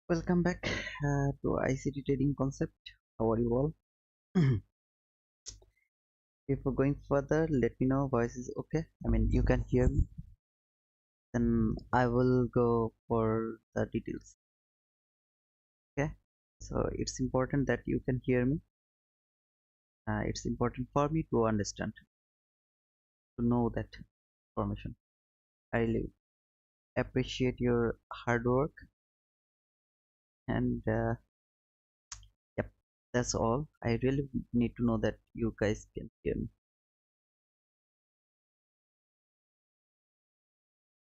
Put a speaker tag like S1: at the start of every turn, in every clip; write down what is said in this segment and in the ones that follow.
S1: Welcome back to ICT Trading Concept. How are you all? Before going further, let me know voice is okay. I mean, you can hear me. Then I will go for the details. Okay. So it's important that you can hear me. It's important for me to understand, to know that information. I really appreciate your hard work, and yep, that's all. I really need to know that you guys can hear me.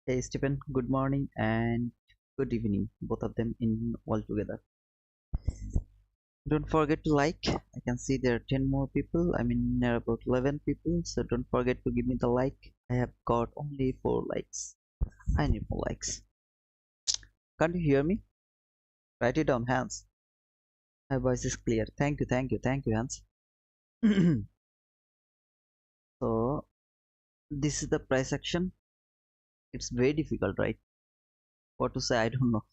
S1: Hey Stephen, good morning and good evening, both of them in all together. Don't forget to like. I can see there are 10 more people. I mean, there are about 11 people, so don't forget to give me the like. I have got only 4 likes. I need more likes. Can't you hear me? Write it down, Hans. My voice is clear. Thank you, Hans. So, this is the price action. It's very difficult, right? What to say, I don't know.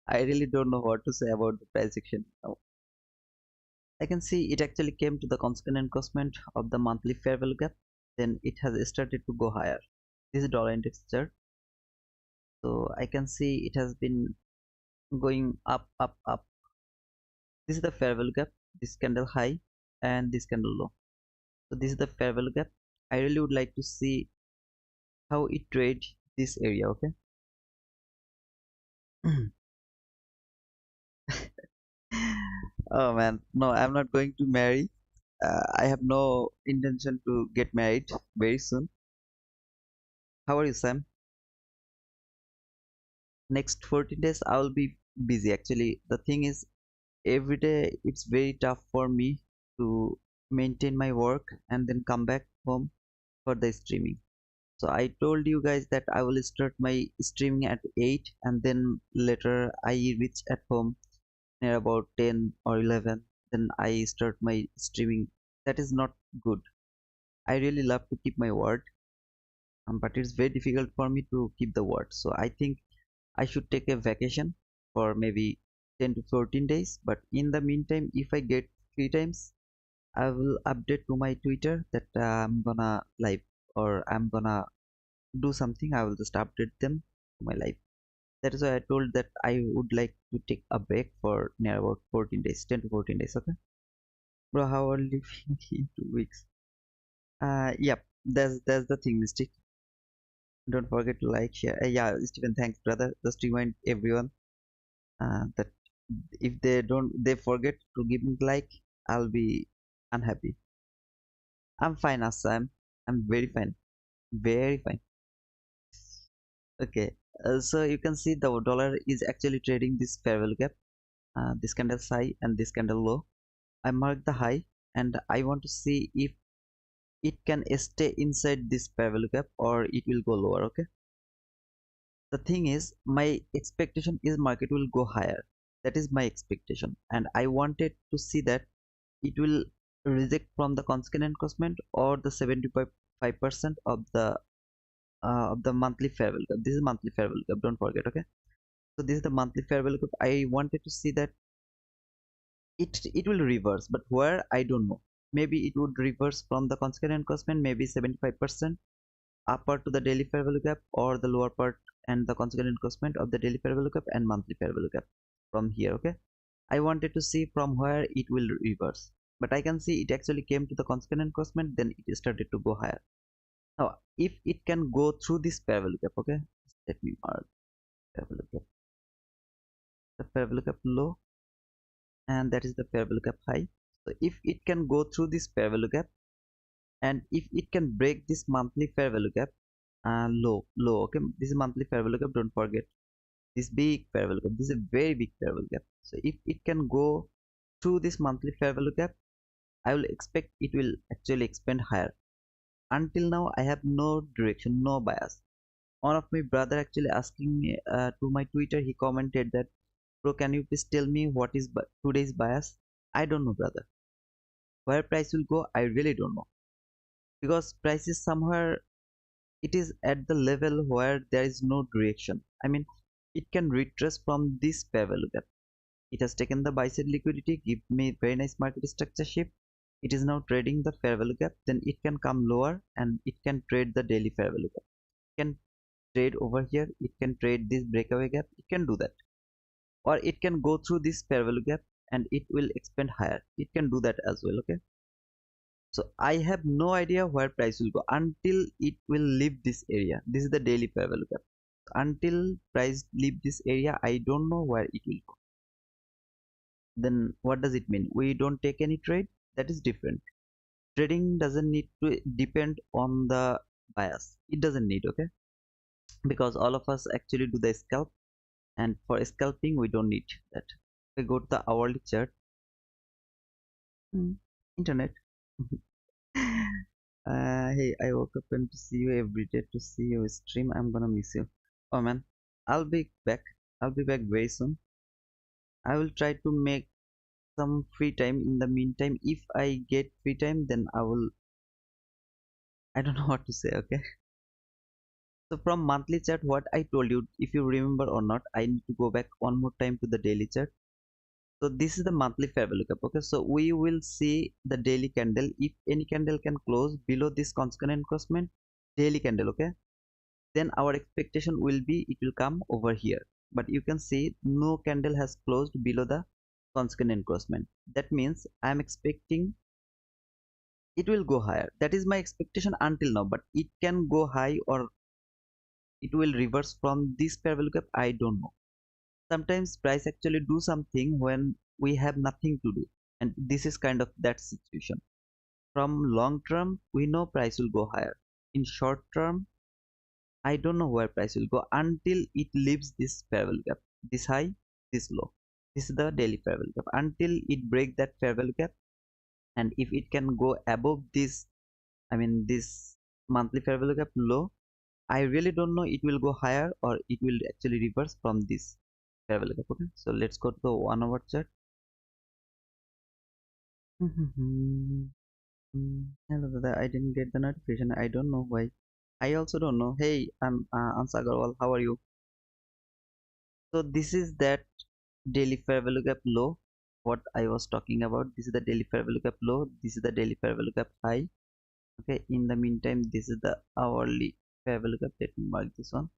S1: I really don't know what to say about the price action now. I can see it actually came to the constant encroachment of the monthly fair value gap. Then it has started to go higher. This is dollar index chart. So I can see it has been going up. This is the fair value gap. This candle high and this candle low. So this is the fair value gap. I really would like to see how it trade this area. Okay. Oh man, no, I'm not going to marry. I have no intention to get married very soon. How are you, Sam? Next 14 days I will be busy. Actually, the thing is, every day it's very tough for me to maintain my work and then come back home for the streaming. So I told you guys that I will start my streaming at 8 and then later I reach at home near about 10 or 11, then I start my streaming. That is not good. I really love to keep my word, but it's very difficult for me to keep the word. So I think I should take a vacation for maybe 10 to 14 days. But in the meantime, if I get free times, I will update to my Twitter that I'm gonna live or I'm gonna do something. I will just update them to my life. That is why I told that I would like to take a break for near about 14 days, 10 to 14 days. Okay, bro, how are you living in 2 weeks? Yep, that's the thing, Mystic. Don't forget to like, share. Yeah, Stephen, thanks, brother. Just remind everyone that if they forget to give me like, I'll be unhappy. I'm fine, Assam. I'm very fine, very fine. Okay, so you can see the dollar is actually trading this fair value gap, this candle high and this candle low. I mark the high and I want to see if it can stay inside this fair value gap or it will go lower. Okay, the thing is, my expectation is market will go higher. That is my expectation, and I wanted to see that it will reject from the consequent encroachment or the 75% of the monthly fair value gap. This is monthly fair value gap, don't forget. Okay, so this is the monthly fair value gap. I wanted to see that it will reverse, but where I don't know. Maybe it would reverse from the consequent encroachment, maybe 75% upper to the daily fair value gap, or the lower part and the consequent encroachment of the daily fair value gap and monthly fair value gap from here. Okay, I wanted to see from where it will reverse, but I can see it actually came to the consequent encroachment, then it started to go higher. Now if it can go through this fair value gap, okay, let me mark fair value gap, the fair value gap low, and that is the fair value gap high. So if it can go through this fair value gap, and if it can break this monthly fair value gap, low, okay, this is monthly fair value gap, don't forget this big fair value gap, this is a very big fair value gap. So if it can go through this monthly fair value gap, I will expect it will actually expand higher. Until now I have no direction, no bias. One of my brother actually asking me to my Twitter, he commented that, bro, can you please tell me what is today's bias? I don't know, brother. Where price will go, I really don't know, because price is somewhere, it is at the level where there is no direction. I mean, it can retrace from this fair value gap. It has taken the buy side liquidity, give me very nice market structure shift. It is now trading the fair value gap. Then it can come lower and it can trade the daily fair value gap. It can trade over here. It can trade this breakaway gap. It can do that, or it can go through this fair value gap and it will expand higher. It can do that as well. Okay. So I have no idea where price will go until it will leave this area. This is the daily fair value gap. Until price leave this area, I don't know where it will go. Then what does it mean? We don't take any trade? That is different. Trading doesn't need to depend on the bias. It doesn't need, okay? Because all of us actually do the scalp, and for scalping we don't need that. We go to the hourly chart. Internet. Hey, I woke up and to see you every day, to see your stream. I'm gonna miss you. Oh man, I'll be back. I'll be back very soon. I will try to make some free time in the meantime. If I get free time, then I don't know what to say. Okay. So from monthly chart, what I told you, if you remember or not, I need to go back one more time to the daily chart. So this is the monthly fair value gap. Okay, so we will see the daily candle. If any candle can close below this constant encroachment daily candle, okay, then our expectation will be it will come over here. But you can see no candle has closed below the constant encroachment. That means I am expecting it will go higher. That is my expectation until now. But it can go high or it will reverse from this fair value gap. I don't know. Sometimes price actually do something when we have nothing to do, and this is kind of that situation. From long term we know price will go higher. In short term I don't know where price will go until it leaves this fair value gap, this high, this low. This is the daily fair value gap. Until it break that fair value gap, and if it can go above this, I mean this monthly fair value gap low, I really don't know it will go higher or it will actually reverse from this fair value gap. Okay, so let's go to the 1 hour chart. Hello brother, I didn't get the notification. I don't know why. I also don't know. Hey, I'm Ansa Agarwal. How are you? So this is that daily fair value gap low. What I was talking about. This is the daily fair value gap low. This is the daily fair value gap high. Okay. In the meantime, this is the hourly fair value gap. Let me mark this one.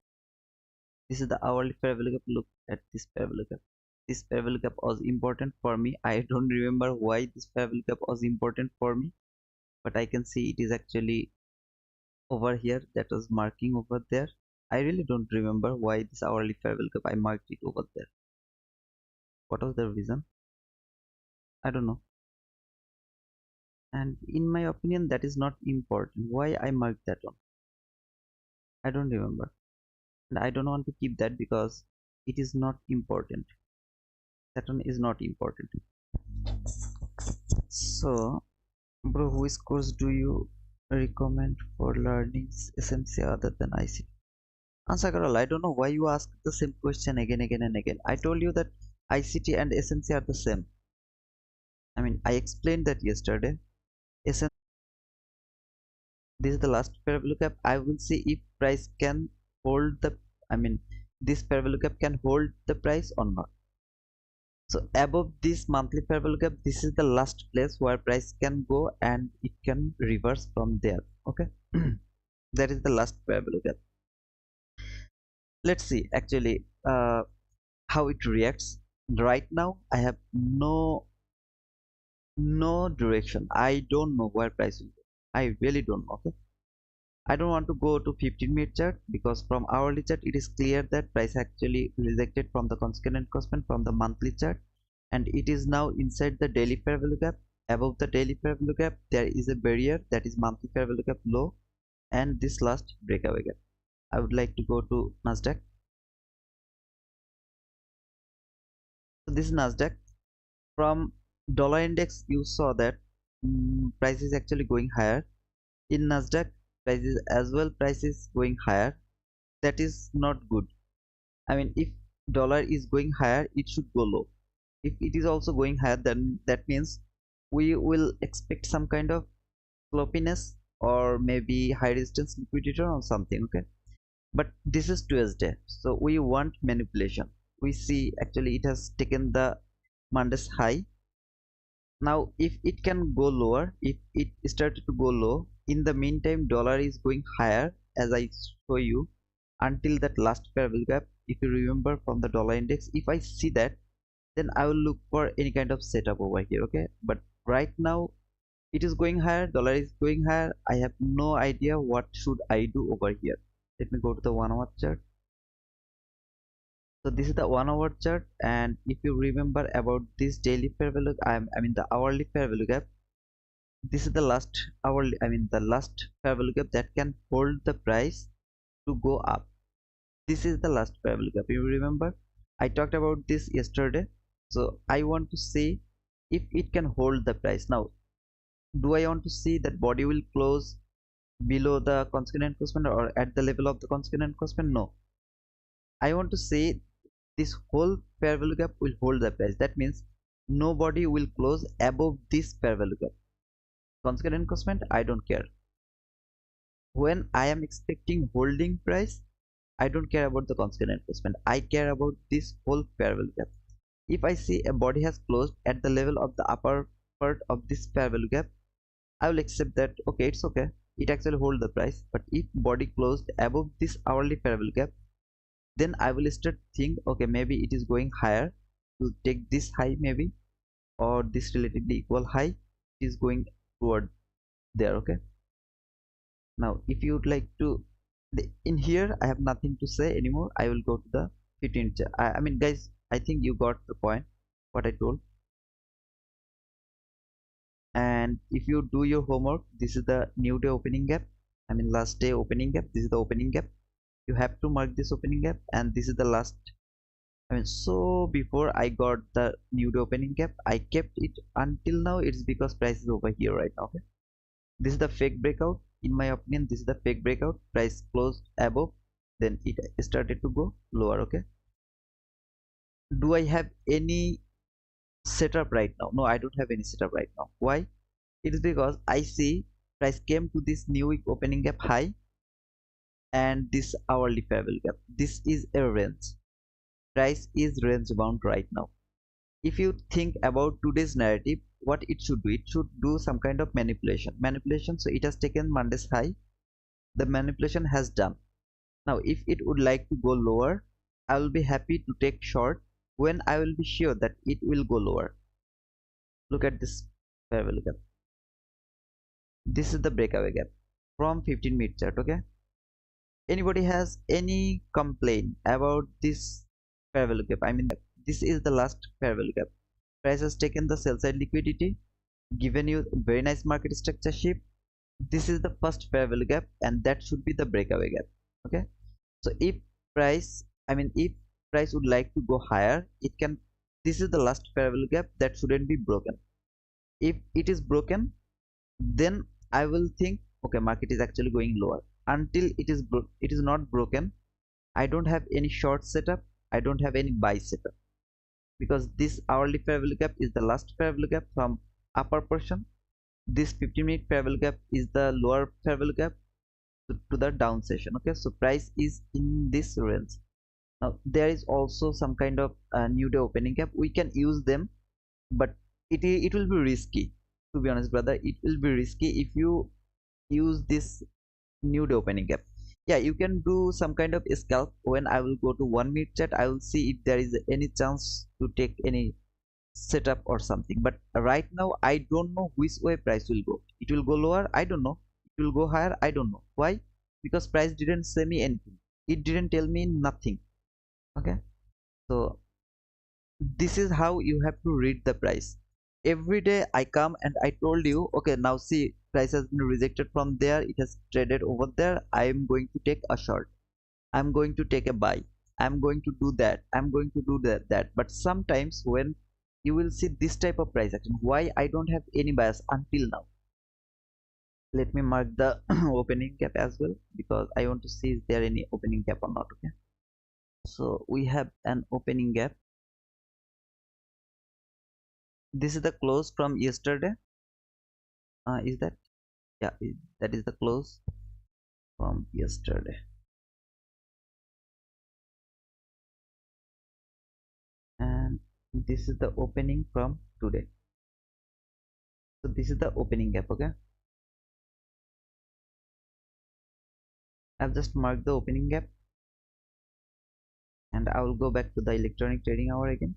S1: This is the hourly fair value gap. Look at this fair value gap. This fair value gap was important for me. I don't remember why this fair value gap was important for me, but I can see it is actually over here. That was marking over there. I really don't remember why this hourly fair value gap I marked it over there. What was the reason? I don't know. And in my opinion, that is not important. Why I marked that one? I don't remember. And I don't want to keep that because it is not important. That one is not important. So, bro, which course do you recommend for learning SMC other than ICT? Answer girl, I don't know why you ask the same question again and again. I told you that ICT and SMC are the same. I mean, I explained that yesterday. SMC, this is the last fair value gap. I will see if price can hold the, I mean, this fair value gap can hold the price or not. So above this monthly fair value gap, this is the last place where price can go and it can reverse from there. Okay. That is the last fair value gap. Let's see actually how it reacts. Right now I have no direction. I don't know where price will go. I really don't know. Okay, I don't want to go to 15-minute chart because from hourly chart it is clear that price actually rejected from the constant encroachment from the monthly chart, and it is now inside the daily fair value gap. Above the daily fair value gap there is a barrier, that is monthly fair value gap low and this last breakaway gap. I would like to go to Nasdaq. So this is Nasdaq. From dollar index you saw that price is actually going higher. In Nasdaq prices as well, price is going higher. That is not good. I mean, if dollar is going higher it should go low. If it is also going higher, then that means we will expect some kind of sloppiness or maybe high resistance liquidity or something. Okay, but this is Tuesday, so we want manipulation. We see actually it has taken the Monday's high. Now if it can go lower, if it started to go low, in the meantime dollar is going higher, as I show you, until that last parallel gap. If you remember from the dollar index, if I see that, then I will look for any kind of setup over here. Okay, but right now it is going higher, dollar is going higher. I have no idea what should I do over here. Let me go to the 1 hour chart. So this is the 1 hour chart, and if you remember about this daily fair value, I mean the hourly fair value gap, this is the last hourly, I mean the last fair value gap that can hold the price to go up. This is the last fair value gap. You remember I talked about this yesterday. So I want to see if it can hold the price. Now do I want to see that body will close below the consequent encroachment or at the level of the consequent encroachment? No, I want to say this whole fair value gap will hold the price. That means nobody will close above this fair value gap. Consequent encroachment, I don't care. When I am expecting holding price, I don't care about the consequent encroachment. I care about this whole fair value gap. If I see a body has closed at the level of the upper part of this fair value gap, I will accept that okay, it's okay. It actually hold the price. But if body closed above this hourly fair value gap, then I will start think okay, maybe it is going higher to take this high maybe, or this relatively equal high is going toward there. Okay, now if you would like to in here, I have nothing to say anymore. I will go to the 15 I mean guys, I think you got the point what I told. And if you do your homework, this is the new day opening gap, I mean last day opening gap. This is the opening gap. You have to mark this opening gap, and this is the last. I mean, so before I got the new day opening gap, I kept it until now. It's because price is over here right now. Okay, this is the fake breakout. In my opinion, this is the fake breakout. Price closed above, then it started to go lower. Okay, do I have any setup right now? No, I don't have any setup right now. Why? It is because I see price came to this new week opening gap high and this hourly fair value gap. This is a range. Price is range bound right now. If you think about today's narrative, what it should do, it should do some kind of manipulation. So it has taken Monday's high, the manipulation has done. Now if it would like to go lower, I will be happy to take short when I will be sure that it will go lower. Look at this fair value gap. This is the breakaway gap from 15-minute chart. Okay, anybody has any complaint about this fair value gap? I mean this is the last fair value gap. Price has taken the sell side liquidity, given you very nice market structure shape. This is the first fair value gap, and that should be the breakaway gap. Okay, so if price, I mean if price would like to go higher, it can, this is the last fair value gap that shouldn't be broken. If it is broken, then I will think okay, market is actually going lower. Until it is not broken, I don't have any short setup, I don't have any buy setup, because this hourly fair value gap is the last fair value gap from upper portion. This 15-minute fair value gap is the lower fair value gap to the down session. Okay, so price is in this range. Now there is also some kind of new day opening gap, we can use them, but it will be risky. To be honest brother, it will be risky if you use this new day opening gap. Yeah, you can do some kind of scalp. When I will go to 1 minute chart, I will see if there is any chance to take any setup or something. But right now I don't know which way price will go. It will go lower, I don't know. It will go higher, I don't know. Why? Because price didn't say me anything, it didn't tell me nothing. Okay, so this is how you have to read the price. Every day I come and I told you okay, now see price has been rejected from there, it has traded over there, I am going to take a short, I'm going to take a buy, I'm going to do that, I'm going to do that. But sometimes when you will see this type of price action, why I don't have any bias until now. Let me mark the opening gap as well, because I want to see is there any opening gap or not. Okay, so we have an opening gap. This is the close from yesterday. Is that, yeah, that is the close from yesterday. This is the opening from today. So this is the opening gap. Okay, I've just marked the opening gap, and I will go back to the electronic trading hour again.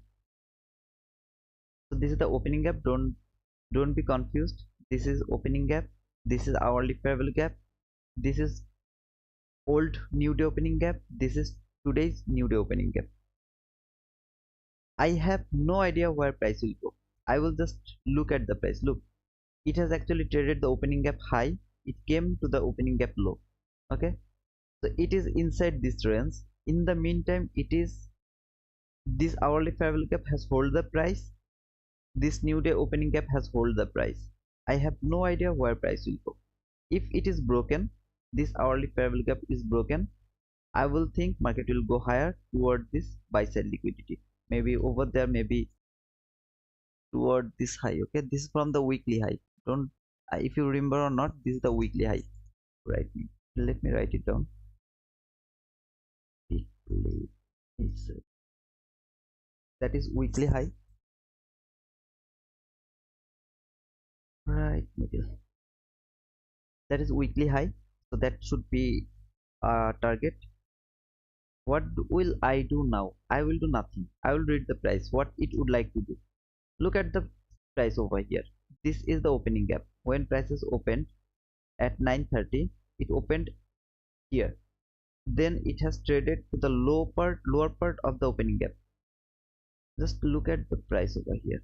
S1: So this is the opening gap. Don't be confused. This is opening gap. This is hourly fair value gap. This is old new day opening gap. This is today's new day opening gap. I have no idea where price will go. I will just look at the price. Look, it has actually traded the opening gap high. It came to the opening gap low. Okay, so it is inside this range. In the meantime, it is this hourly fair value gap has hold the price. This new day opening gap has hold the price. I have no idea where price will go. If it is broken, this hourly fair value gap is broken, I will think market will go higher toward this buy side liquidity. Maybe over there, maybe toward this high. Okay, this is from the weekly high. Don't if you remember or not, this is the weekly high. Right, let me write it down. Weekly is that is weekly high. Right, middle. That is weekly high. So that should be target. What will I do now? I will do nothing. I will read the price, what it would like to do. Look at the price over here. This is the opening gap. When prices opened at 9:30, it opened here. Then it has traded to the lower part of the opening gap. Just look at the price over here.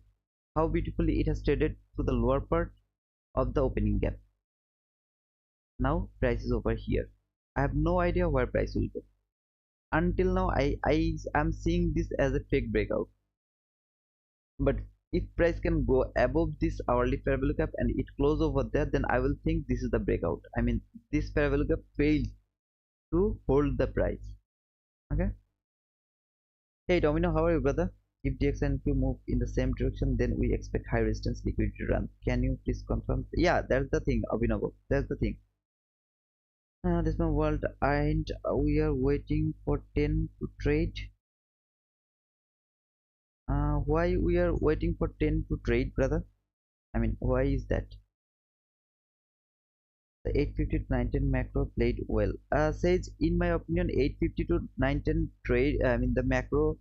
S1: How beautifully it has traded to the lower part of the opening gap. Now price is over here. I have no idea where price will go. Until now, I am seeing this as a fake breakout. But if price can go above this hourly fair value gap and it close over there, then I will think this is the breakout. I mean, this fair value gap failed to hold the price. Okay. Hey Domino, how are you, brother? If DX and Q move in the same direction, then we expect high resistance liquidity run. Can you please confirm? Yeah, that's the thing, Abhinav. That's the thing. This is my world, and we are waiting for 10 to trade. Why we are waiting for 10 to trade, brother? I mean, why is that? The 850 to 910 macro played well. Says, in my opinion, 850 to 910 trade, I mean, the macro,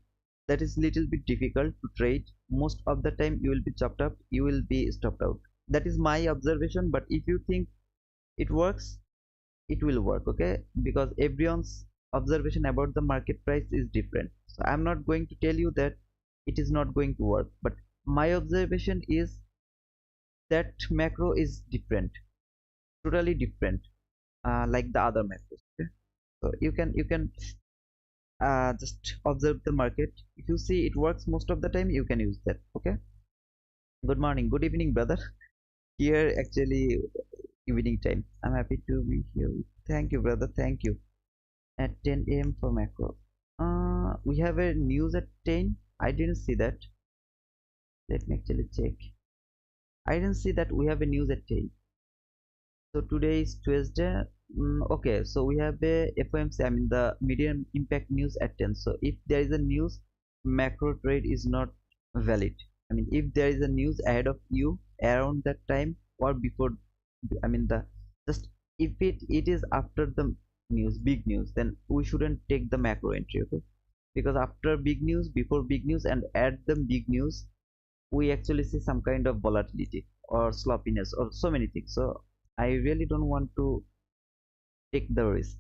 S1: that is little bit difficult to trade. Most of the time, you will be chopped up, you will be stopped out. That is my observation, but if you think it works, it will work, okay? Because everyone's observation about the market price is different. So I'm not going to tell you that it is not going to work, but my observation is that macro is different, totally different, like the other macros. Okay? So you can just observe the market. If you see it works most of the time, you can use that. Okay. Good morning, good evening, brother. Here actually evening time. I'm happy to be here. Thank you, brother. Thank you. At 10 a.m. for macro. We have a news at 10. I didn't see that. Let me actually check. I didn't see that we have a news at 10. So today is Tuesday. Okay, so we have a FOMC, I mean the medium impact news at 10. So if there is a news, macro trade is not valid. I mean, if there is a news ahead of you around that time or before, I mean the just if it is after the news, big news, then we shouldn't take the macro entry, okay? Because after big news, before big news, and at the big news, we actually see some kind of volatility or sloppiness or so many things. So I really don't want to take the risk.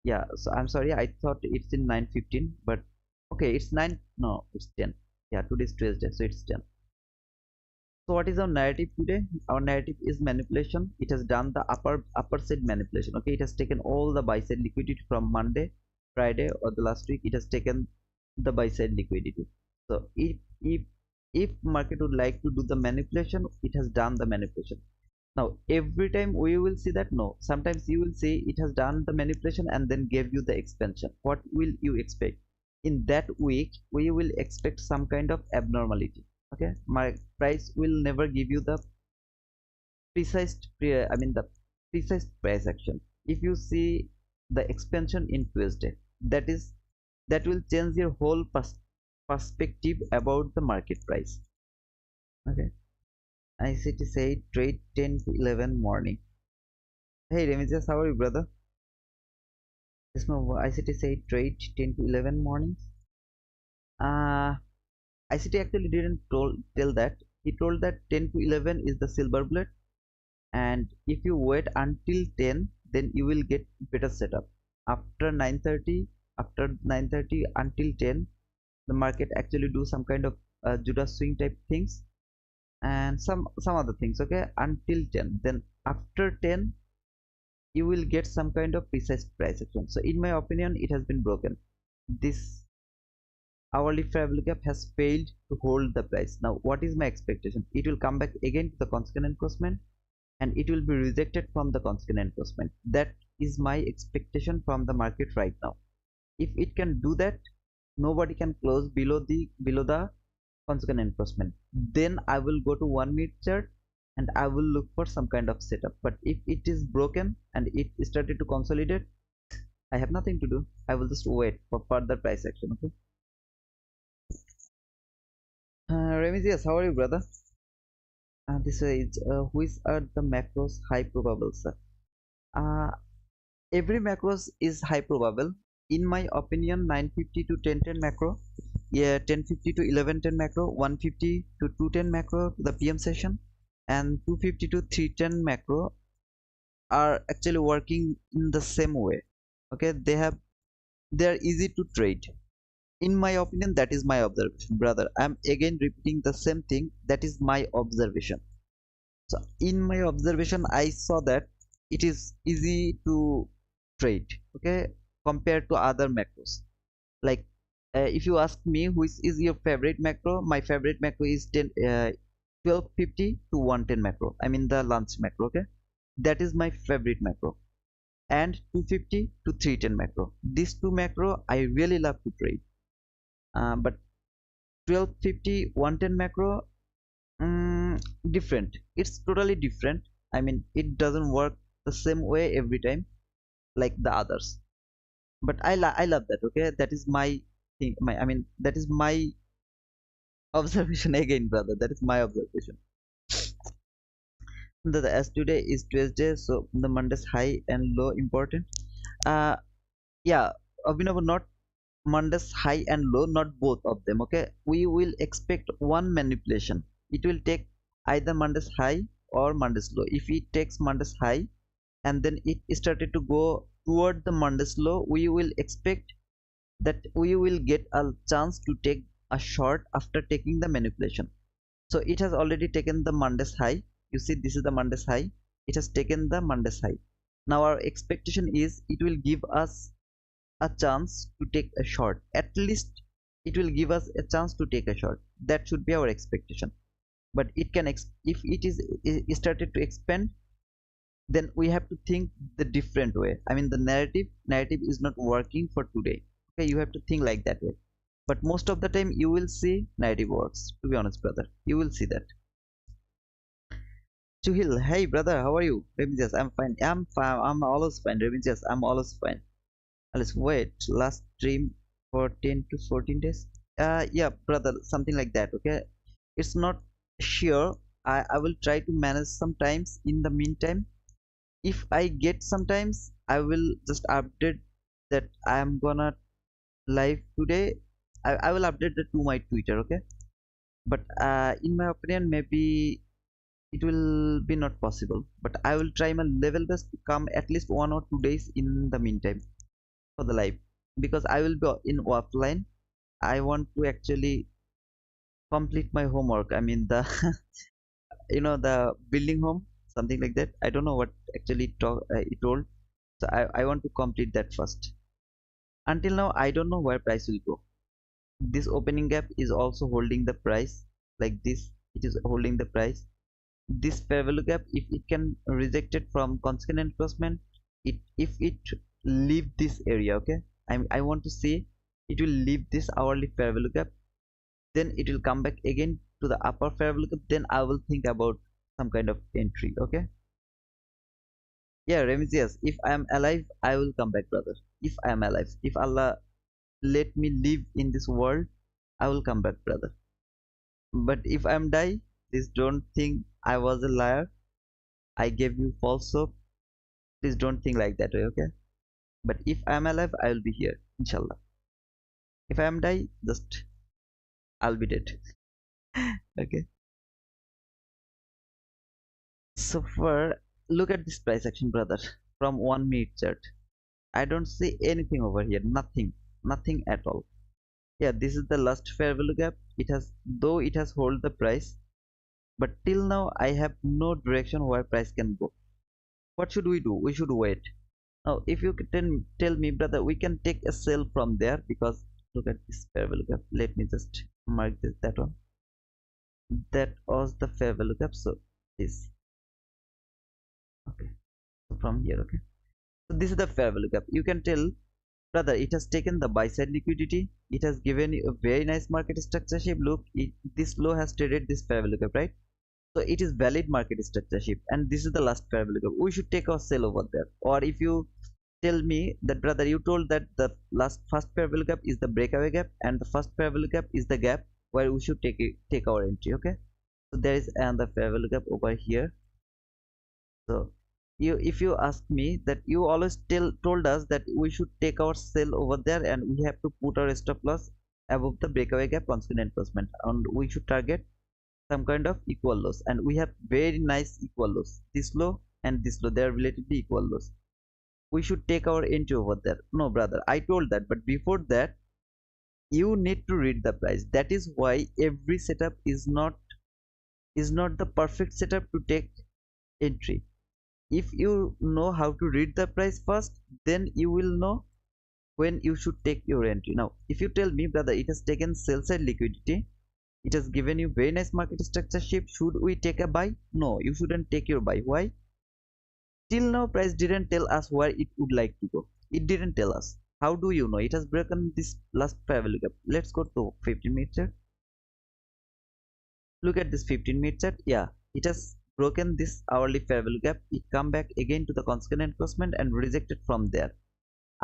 S1: Yeah, so I'm sorry, I thought it's in 9:15, but okay, it's 9, no, it's 10. Yeah, today's Tuesday, so it's 10. So what is our narrative today? Our narrative is manipulation. It has done the upper side manipulation. Okay, it has taken all the buy side liquidity from Monday, Friday, or the last week. It has taken the buy side liquidity. So if market would like to do the manipulation, it has done the manipulation. Now every time we will see that, no, sometimes you will see it has done the manipulation and then gave you the expansion. What will you expect? In that week we will expect some kind of abnormality. Okay, my price will never give you the precise I mean the precise price action. If you see the expansion in Tuesday, that will change your whole perspective about the market price. Okay, ICT said trade 10 to 11 morning. Hey Remigius, how are you, brother? This no ICT said trade 10 to 11 mornings. Uh, ICT actually didn't tell that. He told that 10 to 11 is the silver bullet, and if you wait until 10, then you will get better setup. After 9:30, after 9:30 until 10, the market actually do some kind of Judas swing type things and some other things. Okay, until 10. Then after 10, you will get some kind of precise price action. So in my opinion, it has been broken. This hourly fair value gap has failed to hold the price. Now what is my expectation? It will come back again to the constant encroachment and it will be rejected from the constant encroachment. That is my expectation from the market right now. If it can do that, nobody can close below the constant encroachment. Then I will go to 1 minute chart and I will look for some kind of setup. But if it is broken and it started to consolidate, I have nothing to do. I will just wait for further price action. Okay. Remedios, how are you, brother? This is which are the macros high probable, sir? Uh, every macros is high probable. In my opinion, 950 to 1010 macro, yeah, 1050 to 1110 macro, 150 to 210 macro, the PM session, and 250 to 310 macro are actually working in the same way. Okay, they are easy to trade. In my opinion, that is my observation, brother. I'm again repeating the same thing. That is my observation. So in my observation, I saw that it is easy to trade, okay, compared to other macros. Like if you ask me which is your favorite macro, my favorite macro is 1250 to 110 macro. I mean the lunch macro, okay. That is my favorite macro. And 250 to 310 macro. These two macro I really love to trade. But 1250 110 macro, different. It's totally different. I mean it doesn't work the same way every time like the others. But I love that. Okay, that is my thing. I mean that is my observation again, brother. That is my observation. As today is Tuesday, so the Monday's high and low important. Uh, yeah, Abhinav, not Monday's high and low, not both of them. Okay, we will expect one manipulation. It will take either Monday's high or Monday's low. If it takes Monday's high and then it started to go toward the Monday's low, we will expect that we will get a chance to take a short after taking the manipulation. So it has already taken the Monday's high. You see, this is the Monday's high. It has taken the Monday's high. Now our expectation is it will give us a chance to take a short. At least it will give us a chance to take a short. That should be our expectation. But it can if it is started to expand, then we have to think the different way. I mean the narrative is not working for today. Okay, you have to think like that way. But most of the time you will see narrative works. To be honest, brother, you will see that. Chuhil, hey brother, how are you? Remedios, I'm fine. I'm fine. I'm always fine. Remedios, I'm always fine. Let's wait. Last stream for 10 to 14 days. Yeah, brother, something like that. Okay, it's not sure. I will try to manage sometimes. In the meantime, if I get sometimes, I will just update that I am gonna live today. I will update that to my Twitter. Okay, but in my opinion, maybe it will be not possible, but I will try my level best to come at least 1 or 2 days in the meantime for the live, because I will be in offline. I want to actually complete my homework. I mean the the building home, something like that. I don't know what actually it told. So I want to complete that first. Until now I don't know where price will go. This opening gap is also holding the price like this. It is holding the price. This fair value gap, if it can reject it from constant encroachment, if it leave this area, okay, I want to see it will leave this hourly fair value gap, then it will come back again to the upper fair value gap, then I will think about some kind of entry. Okay, yeah, Remedios, if I am alive I will come back, brother. If I am alive, if Allah let me live in this world, I will come back, brother. But if I'm die, please don't think I was a liar. I gave you false hope. Please don't think like that way, okay? But if I'm alive, I will be here, inshallah. If I'm die, just I'll be dead. Okay. So for look at this price action, brother, from 1 minute chart. I don't see anything over here. Nothing. Nothing at all. Yeah, this is the last fair value gap. It has though it has hold the price, but till now I have no direction where price can go. What should we do? We should wait. Now, if you can tell me, brother, we can take a sell from there because look at this fair value gap. Let me just mark this that one. That was the fair value gap. So this okay. So from here, okay. So this is the fair value gap. You can tell, brother, it has taken the buy side liquidity. It has given you a very nice market structure shape. Look, this low has traded this fair value gap, right? So it is valid market structure shape, and this is the last fair value gap. We should take our sell over there. Or if you tell me that, brother, you told that the first fair value gap is the breakaway gap, and the first fair value gap is the gap where we should take our entry. Okay, so there is another fair value gap over here. So if you ask me that, you always told us that we should take our sell over there and we have to put our stop loss above the breakaway gap constant enforcement, and we should target some kind of equal loss, and we have very nice equal loss. This low and this low, they are relatively equal loss. We should take our entry over there. No, brother, I told that, but before that you need to read the price. That is why every setup is not the perfect setup to take entry. If you know how to read the price first, then you will know when you should take your entry. Now if you tell me, brother, it has taken sell side liquidity, it has given you very nice market structure shape, should we take a buy? No, you shouldn't take your buy. Why? Till now price didn't tell us where it would like to go. It didn't tell us. How do you know? It has broken this last fair value gap. Let's go to 15-minute chart. Look at this 15-minute chart. Yeah, it has broken this hourly fair value gap. It come back again to the constant encroachment and rejected from there.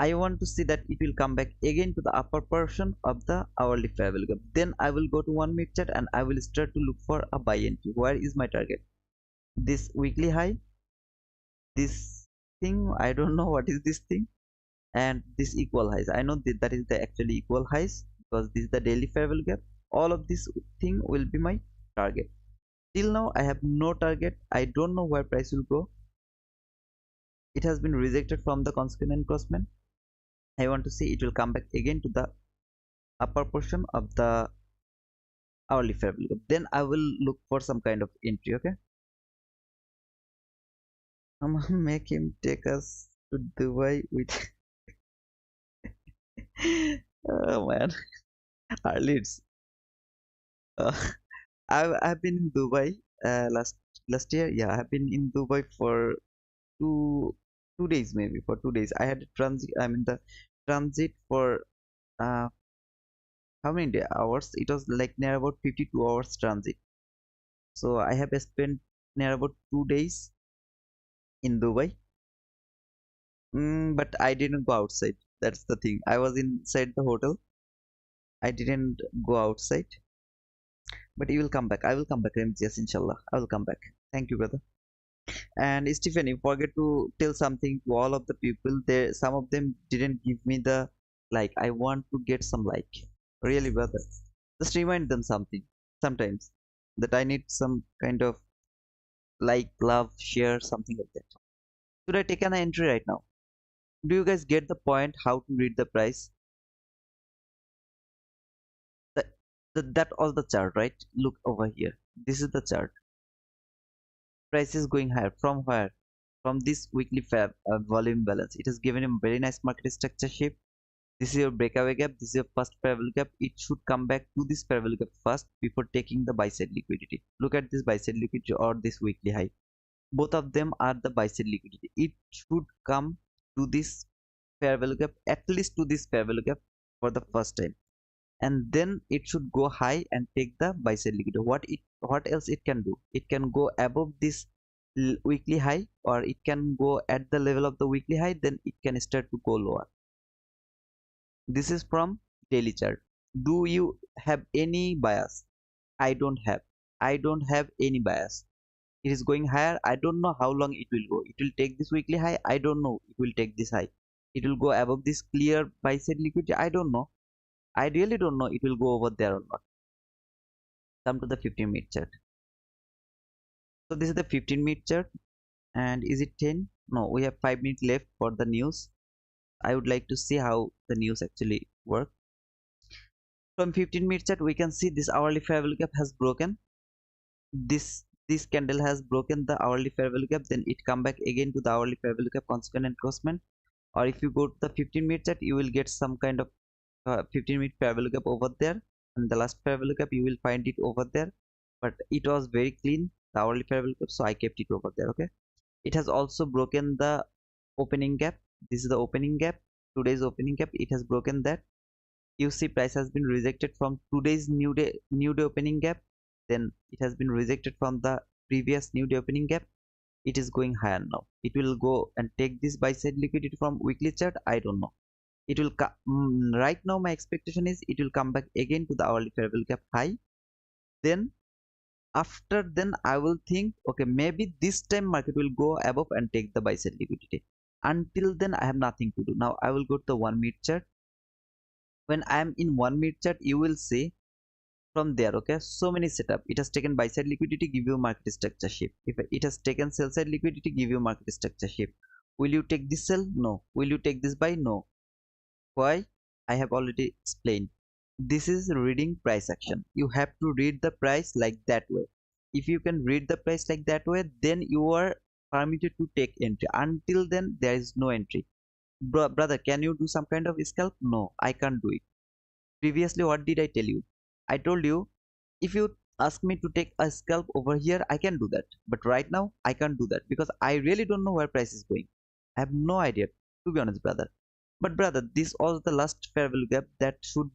S1: I want to see that it will come back again to the upper portion of the hourly fair value gap. Then I will go to 1 minute chart and I will start to look for a buy entry. Where is my target? This weekly high, this thing, I don't know what is this thing, and this equal highs. I know that is the actually equal highs because this is the daily fair value gap. All of this thing will be my target. Till now I have no target. I don't know where price will go. It has been rejected from the constant encroachment. I want to see it will come back again to the upper portion of the hourly fair value gap. Then I will look for some kind of entry. Okay, I'm gonna make him take us to Dubai with oh man, our leads. uh, I've been in Dubai last year. Yeah, I've been in Dubai for two 2 days, maybe for 2 days. I had a transit. I mean the transit for uh how many hours? It was like near about 52 hours transit. So I have spent near about 2 days in Dubai. But I didn't go outside. That's the thing. I was inside the hotel. I didn't go outside. But you will come back. I will come back, Ramses, inshallah. I will come back. Thank you, brother. And Stephanie, forget to tell something to all of the people. There, some of them didn't give me the like. I want to get some like. Really, brother. Just remind them something. Sometimes that I need some kind of like, love, share, something like that. Should I take an entry right now? Do you guys get the point? How to read the price? That that was the chart, right? Look over here. This is the chart. Price is going higher. From where? From this weekly fab volume balance. It has given him very nice market structure shape. This is your breakaway gap. This is your first parallel gap. It should come back to this parallel gap first before taking the buy side liquidity. Look at this buy side liquidity or this weekly high. Both of them are the buy side liquidity. It should come to this parallel gap, at least to this parallel gap for the first time, and then it should go high and take the buy side liquidity. What else it can do? It can go above this weekly high, or it can go at the level of the weekly high, then it can start to go lower. This is from daily chart. Do you have any bias? I don't have. I don't have any bias. It is going higher. I don't know how long it will go. It will take this weekly high. I don't know. It will take this high. It will go above this clear buy side liquidity. I don't know. I really don't know it will go over there or not. Come to the 15-minute chart. So this is the 15-minute chart. And is it 10? No, we have 5 minutes left for the news. I would like to see how the news actually work. From 15-minute chart, we can see this hourly fair value gap has broken. This candle has broken the hourly fair value gap. Then it come back again to the hourly fair value gap, consequent encroachment. Or if you go to the 15-minute chart, you will get some kind of 15-minute fair value gap over there, and the last fair value gap you will find it over there. But it was very clean, the hourly fair value gap, so I kept it over there. Okay. It has also broken the opening gap. This is the opening gap, today's opening gap. It has broken that. You see price has been rejected from today's new day opening gap. Then it has been rejected from the previous new day opening gap. It is going higher now. It will go and take this buy side liquidity from weekly chart. I don't know. It will right now my expectation is it will come back again to the hourly fair value gap high. Then after then I will think, okay, maybe this time market will go above and take the buy side liquidity. Until then I have nothing to do. Now I will go to the 1-minute chart. When I am in 1-minute chart, you will see from there, okay, so many setup. It has taken buy side liquidity, give you market structure shift. If it has taken sell side liquidity, give you market structure shift. Will you take this sell? No. Will you take this buy? No. Why? I have already explained. This is reading price action. You have to read the price like that way. If you can read the price like that way, then you are permitted to take entry. Until then, there is no entry. Brother, can you do some kind of scalp? No, I can't do it. Previously, what did I tell you? I told you, if you ask me to take a scalp over here, I can do that. But right now, I can't do that because I really don't know where price is going. I have no idea, to be honest, brother. But brother, this was the last fair value gap that should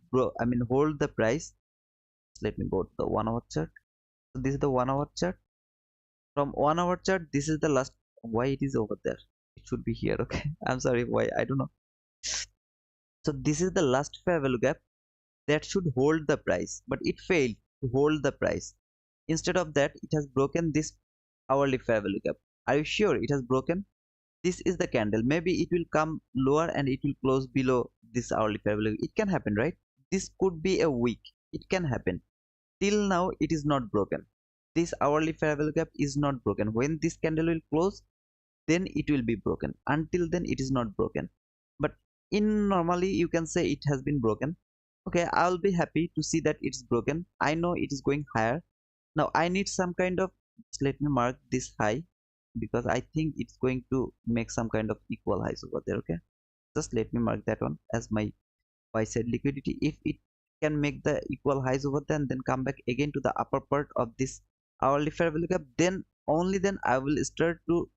S1: hold the price. Let me go to the 1 hour chart. So this is the 1 hour chart. From 1 hour chart, this is the last. Why it is over there? It should be here. Okay. I'm sorry. Why? I don't know. So this is the last fair value gap that should hold the price, but it failed to hold the price. Instead of that, it has broken this hourly fair value gap. Are you sure it has broken? This is the candle. Maybe it will come lower and it will close below this hourly fair value. It can happen, right? This could be a week. It can happen. Till now, it is not broken. This hourly fair value gap is not broken. When this candle will close, then it will be broken. Until then, it is not broken. But in normally, you can say it has been broken. Okay, I'll be happy to see that it's broken. I know it is going higher. Now I need some kind of, let me mark this high because I think it's going to make some kind of equal highs over there. Okay, just let me mark that one as my buy side liquidity. If it can make the equal highs over there and then come back again to the upper part of this hourly fair value gap, then only then I will start to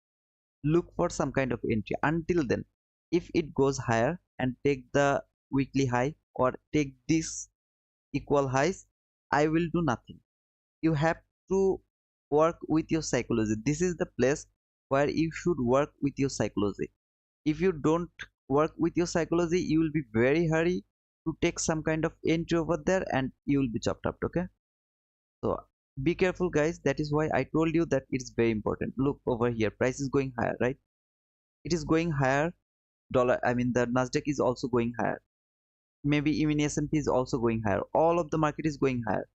S1: look for some kind of entry. Until then, if it goes higher and take the weekly high or take this equal highs, I will do nothing. You have to work with your psychology. This is the place where you should work with your psychology. If you don't work with your psychology, you will be very hurry to take some kind of entry over there and you will be chopped up. Okay, so be careful guys. That is why I told you that it's very important. Look over here, price is going higher, right? It is going higher. The Nasdaq is also going higher. Maybe even S&P is also going higher. All of the market is going higher.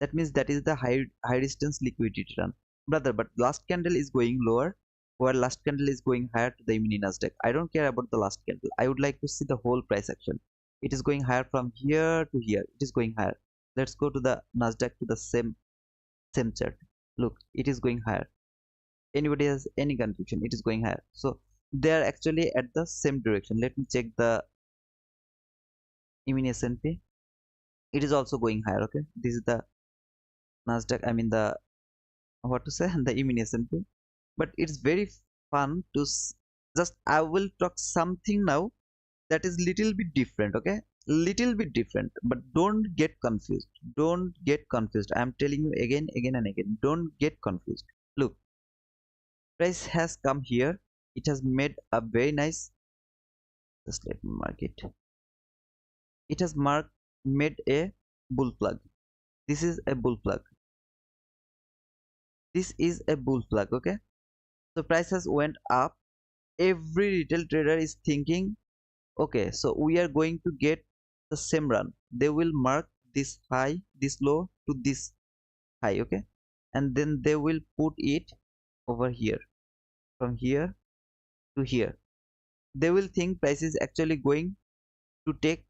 S1: That means that is the high distance liquidity run, brother. But last candle is going lower, where last candle is going higher to the mini Nasdaq. I don't care about the last candle. I would like to see the whole price action. It is going higher from here to here. It is going higher. Let's go to the Nasdaq to the same chart. Look, it is going higher. Anybody has any confusion? It is going higher. So they are actually at the same direction. Let me check the mini S&P. It is also going higher. Okay, this is the Nasdaq. The what to say the mini S&P. But it's very fun to just I will talk something now that is little bit different. Okay, little bit different, but don't get confused. Don't get confused. I'm telling you again and again, don't get confused. Look, price has come here. It has made a very nice, just let me mark it. It has marked made a bull plug. This is a bull plug. This is a bull plug. Okay, so prices went up. Every retail trader is thinking, okay, so we are going to get the same run. They will mark this high, this low to this high. Okay, and then they will put it over here, from here to here. They will think price is actually going to take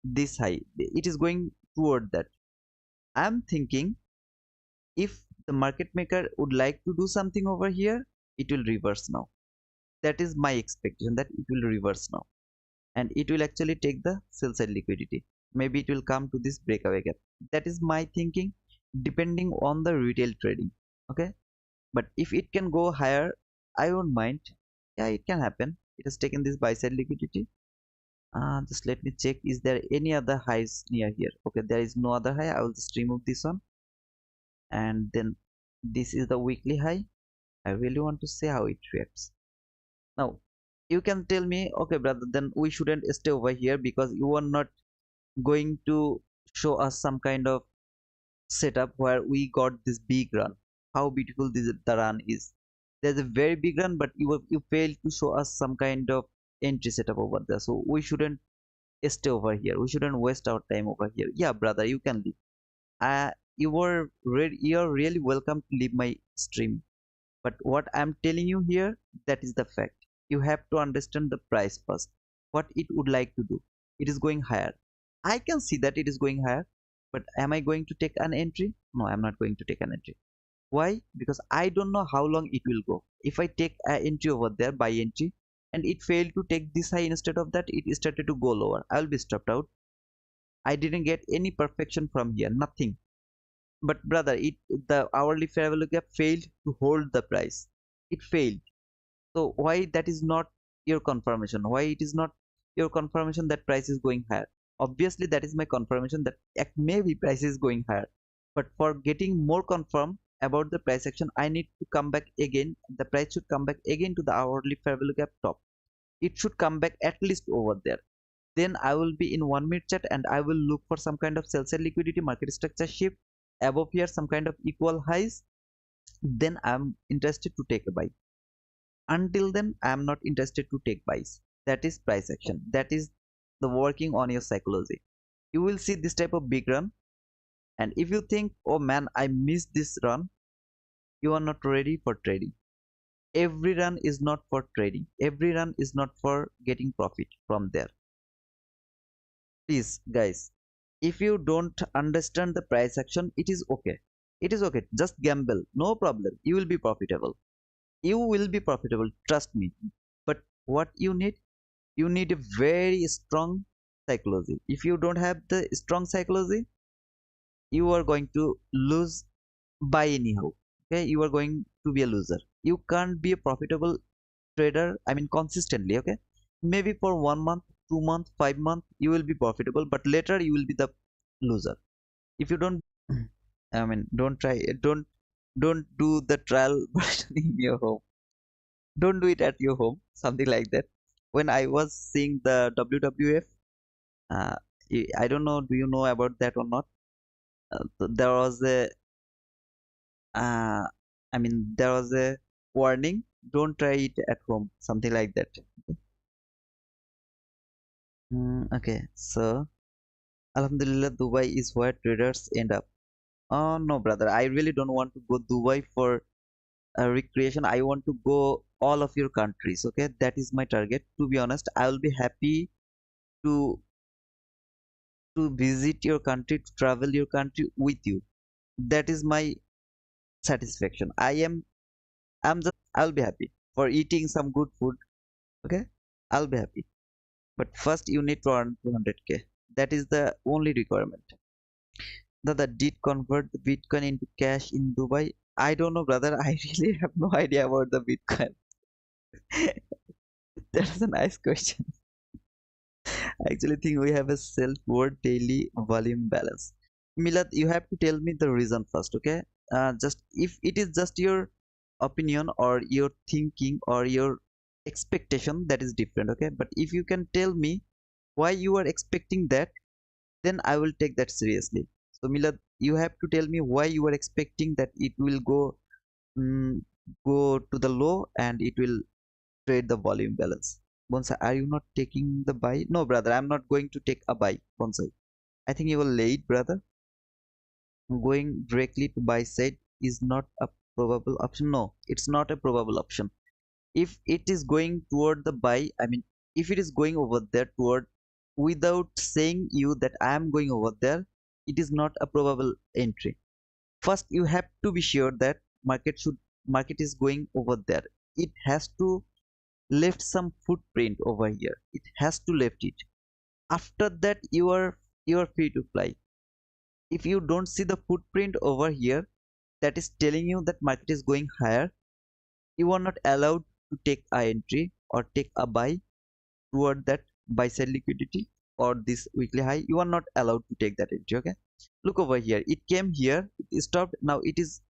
S1: this high, it is going toward that. I'm thinking, if the market maker would like to do something over here, it will reverse now. That is my expectation, that it will reverse now, and it will actually take the sell side liquidity. Maybe it will come to this breakaway gap. That is my thinking, depending on the retail trading. Okay, but if it can go higher, I won't mind. Yeah, it can happen. It has taken this buy side liquidity. Just let me check, is there any other highs near here? Okay, there is no other high. I will just remove this one, and then this is the weekly high. I really want to see how it reacts. Now you can tell me, okay brother, then we shouldn't stay over here because you are not going to show us some kind of setup where we got this big run. How beautiful the run is. There's a very big run, but you failed to show us some kind of entry setup over there, so we shouldn't stay over here. We shouldn't waste our time over here. Yeah brother, you can leave. You're really welcome to leave my stream, but what I'm telling you here, that is the fact. You have to understand the price first, what it would like to do. It is going higher. I can see that it is going higher, but am I going to take an entry? No, I'm not going to take an entry. Why? Because I don't know how long it will go. If I take an entry over there, buy entry, and it failed to take this high, instead of that it started to go lower, I'll be stopped out. I didn't get any perfection from here, nothing. But brother, the hourly fair value gap failed to hold the price. It failed. So why that is not your confirmation? Why it is not your confirmation that price is going higher? Obviously, that is my confirmation that maybe price is going higher. But for getting more confirm about the price action, I need to come back again. The price should come back again to the hourly fair value gap top. It should come back at least over there. Then I will be in 1 minute chart and I will look for some kind of sell side liquidity, market structure shift above here, some kind of equal highs. Then I'm interested to take a buy. Until then, I'm not interested to take buys. That is price action. That is the working on your psychology. You will see this type of big run, and if you think, oh man, I missed this run, you are not ready for trading. Every run is not for trading. Every run is not for getting profit from there. Please guys, if you don't understand the price action, it is okay. It is okay, just gamble, no problem. You will be profitable. You will be profitable, trust me. But what you need a very strong psychology. If you don't have the strong psychology, you are going to lose by anyhow. Okay, you are going to be a loser. You can't be a profitable trader, I mean consistently. Okay, maybe for 1 month, 2 month, 5 month you will be profitable, but later you will be the loser if you don't. I mean, don't do the trial version in your home. Don't do it at your home, something like that. When I was seeing the WWF, uh, I don't know, do you know about that or not? There was a uh, I mean, there was a warning, don't try it at home, something like that. Okay, so Alhamdulillah, Dubai is where traders end up. Oh no brother, I really don't want to go Dubai for recreation. I want to go all of your countries. Okay, that is my target. To be honest, I will be happy to visit your country, to travel your country with you. That is my satisfaction. I'm just, I'll be happy for eating some good food. Okay, I'll be happy, but first you need to earn 200K. That is the only requirement. That did convert the Bitcoin into cash in Dubai. I don't know brother, I really have no idea about the Bitcoin. That's a nice question. I actually think we have a self-worth daily volume balance. Milad, you have to tell me the reason first, okay? Just if it is just your opinion or your thinking or your expectation, that is different, okay? But if you can tell me why you are expecting that, then I will take that seriously. So Milad, you have to tell me why you are expecting that it will mm, go to the low and it will trade the volume balance. Bonsai, are you not taking the buy? No, brother, I'm not going to take a buy. Bonsai, I think you were late, brother. Going directly to buy side is not a probable option. No, it's not a probable option. If it is going toward the buy, I mean, if it is going over there toward without saying you that I am going over there, it is not a probable entry. First, you have to be sure that market is going over there. It has to left some footprint over here. It has to left it. After that, you are free to fly. If you don't see the footprint over here, that is telling you that market is going higher, you are not allowed to take a entry or take a buy toward that buy side liquidity or this weekly high. You are not allowed to take that entry. Okay, look over here, it came here, it stopped. Now it is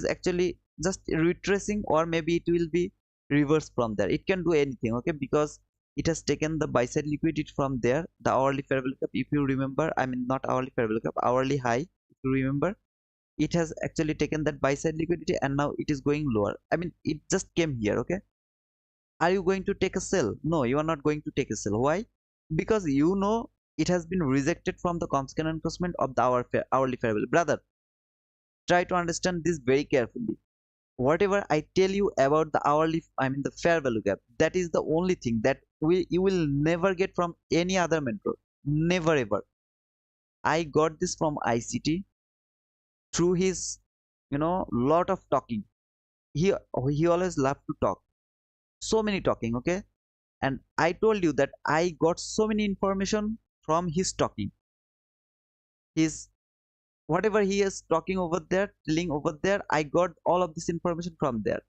S1: actually just retracing, or maybe it will be reverse from there. It can do anything, okay, because it has taken the buy side liquidity from there, the hourly fair value gap, if you remember. I mean, not hourly fair value gap, hourly high, if you remember. It has actually taken that buy side liquidity and now it is going lower. I mean, it just came here. Okay, are you going to take a sell? No, you are not going to take a sell. Why? Because you know it has been rejected from the constant encroachment of the hourly fair value. Brother, try to understand this very carefully. Whatever I tell you about the hourly, I mean the fair value gap, that is the only thing that you will never get from any other mentor. Never ever. I got this from ICT through his, lot of talking. He always loved to talk. So many talking, okay? And I told you that I got so many information from his talking. His whatever he is talking over there, telling over there, I got all of this information from there.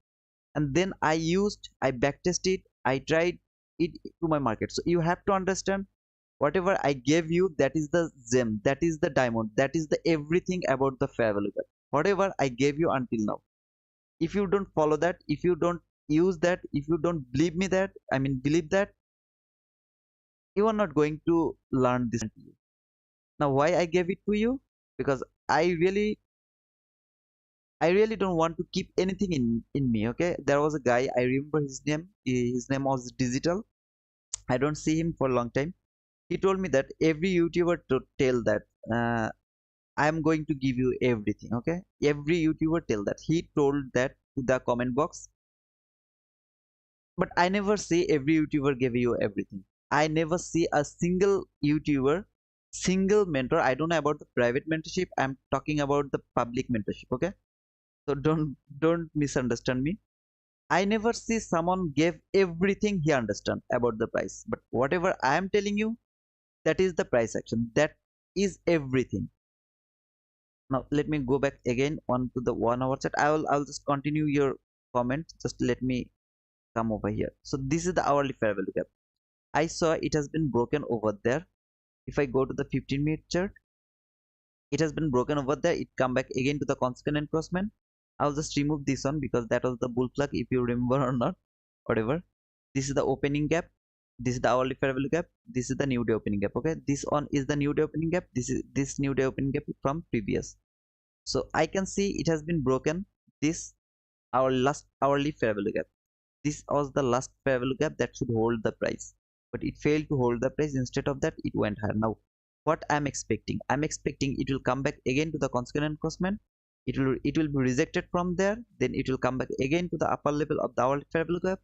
S1: And then I backtested, I tried it to my market. So you have to understand, whatever I gave you, that is the gem, that is the diamond, that is the everything about the fair value gap. Whatever I gave you until now. If you don't follow that, if you don't use that, if you don't believe me that, I mean believe that, you are not going to learn this. Now why I gave it to you? Because i really I really don't want to keep anything in me. Okay, there was a guy, I remember his name. His name was Digital. I don't see him for a long time. He told me that every YouTuber to tell that, I am going to give you everything. Okay, every YouTuber tell that, he told that to the comment box. But I never say every YouTuber gave you everything. I never see a single YouTuber, single mentor. I don't know about the private mentorship, I'm talking about the public mentorship. Okay, so don't misunderstand me. I never see someone gave everything he understand about the price, but whatever I am telling you, that is the price action, that is everything. Now let me go back again on to the 1 hour chart. I'll just continue your comment. Just let me come over here. So this is the hourly fair value gap. I saw it has been broken over there. If I go to the 15-minute chart, it has been broken over there. It come back again to the constant encroachment. I'll just remove this one because that was the bull flag, if you remember or not. Whatever. This is the opening gap. This is the hourly fair value gap. This is the new day opening gap. Okay, this one is the new day opening gap. This new day opening gap from previous. So I can see it has been broken. This our last hourly fair value gap. This was the last fair value gap that should hold the price, but it failed to hold the price. Instead of that, it went higher. Now what I'm expecting, it will come back again to the constant encroachment. It will be rejected from there, then it will come back again to the upper level of the hourly fair value gap.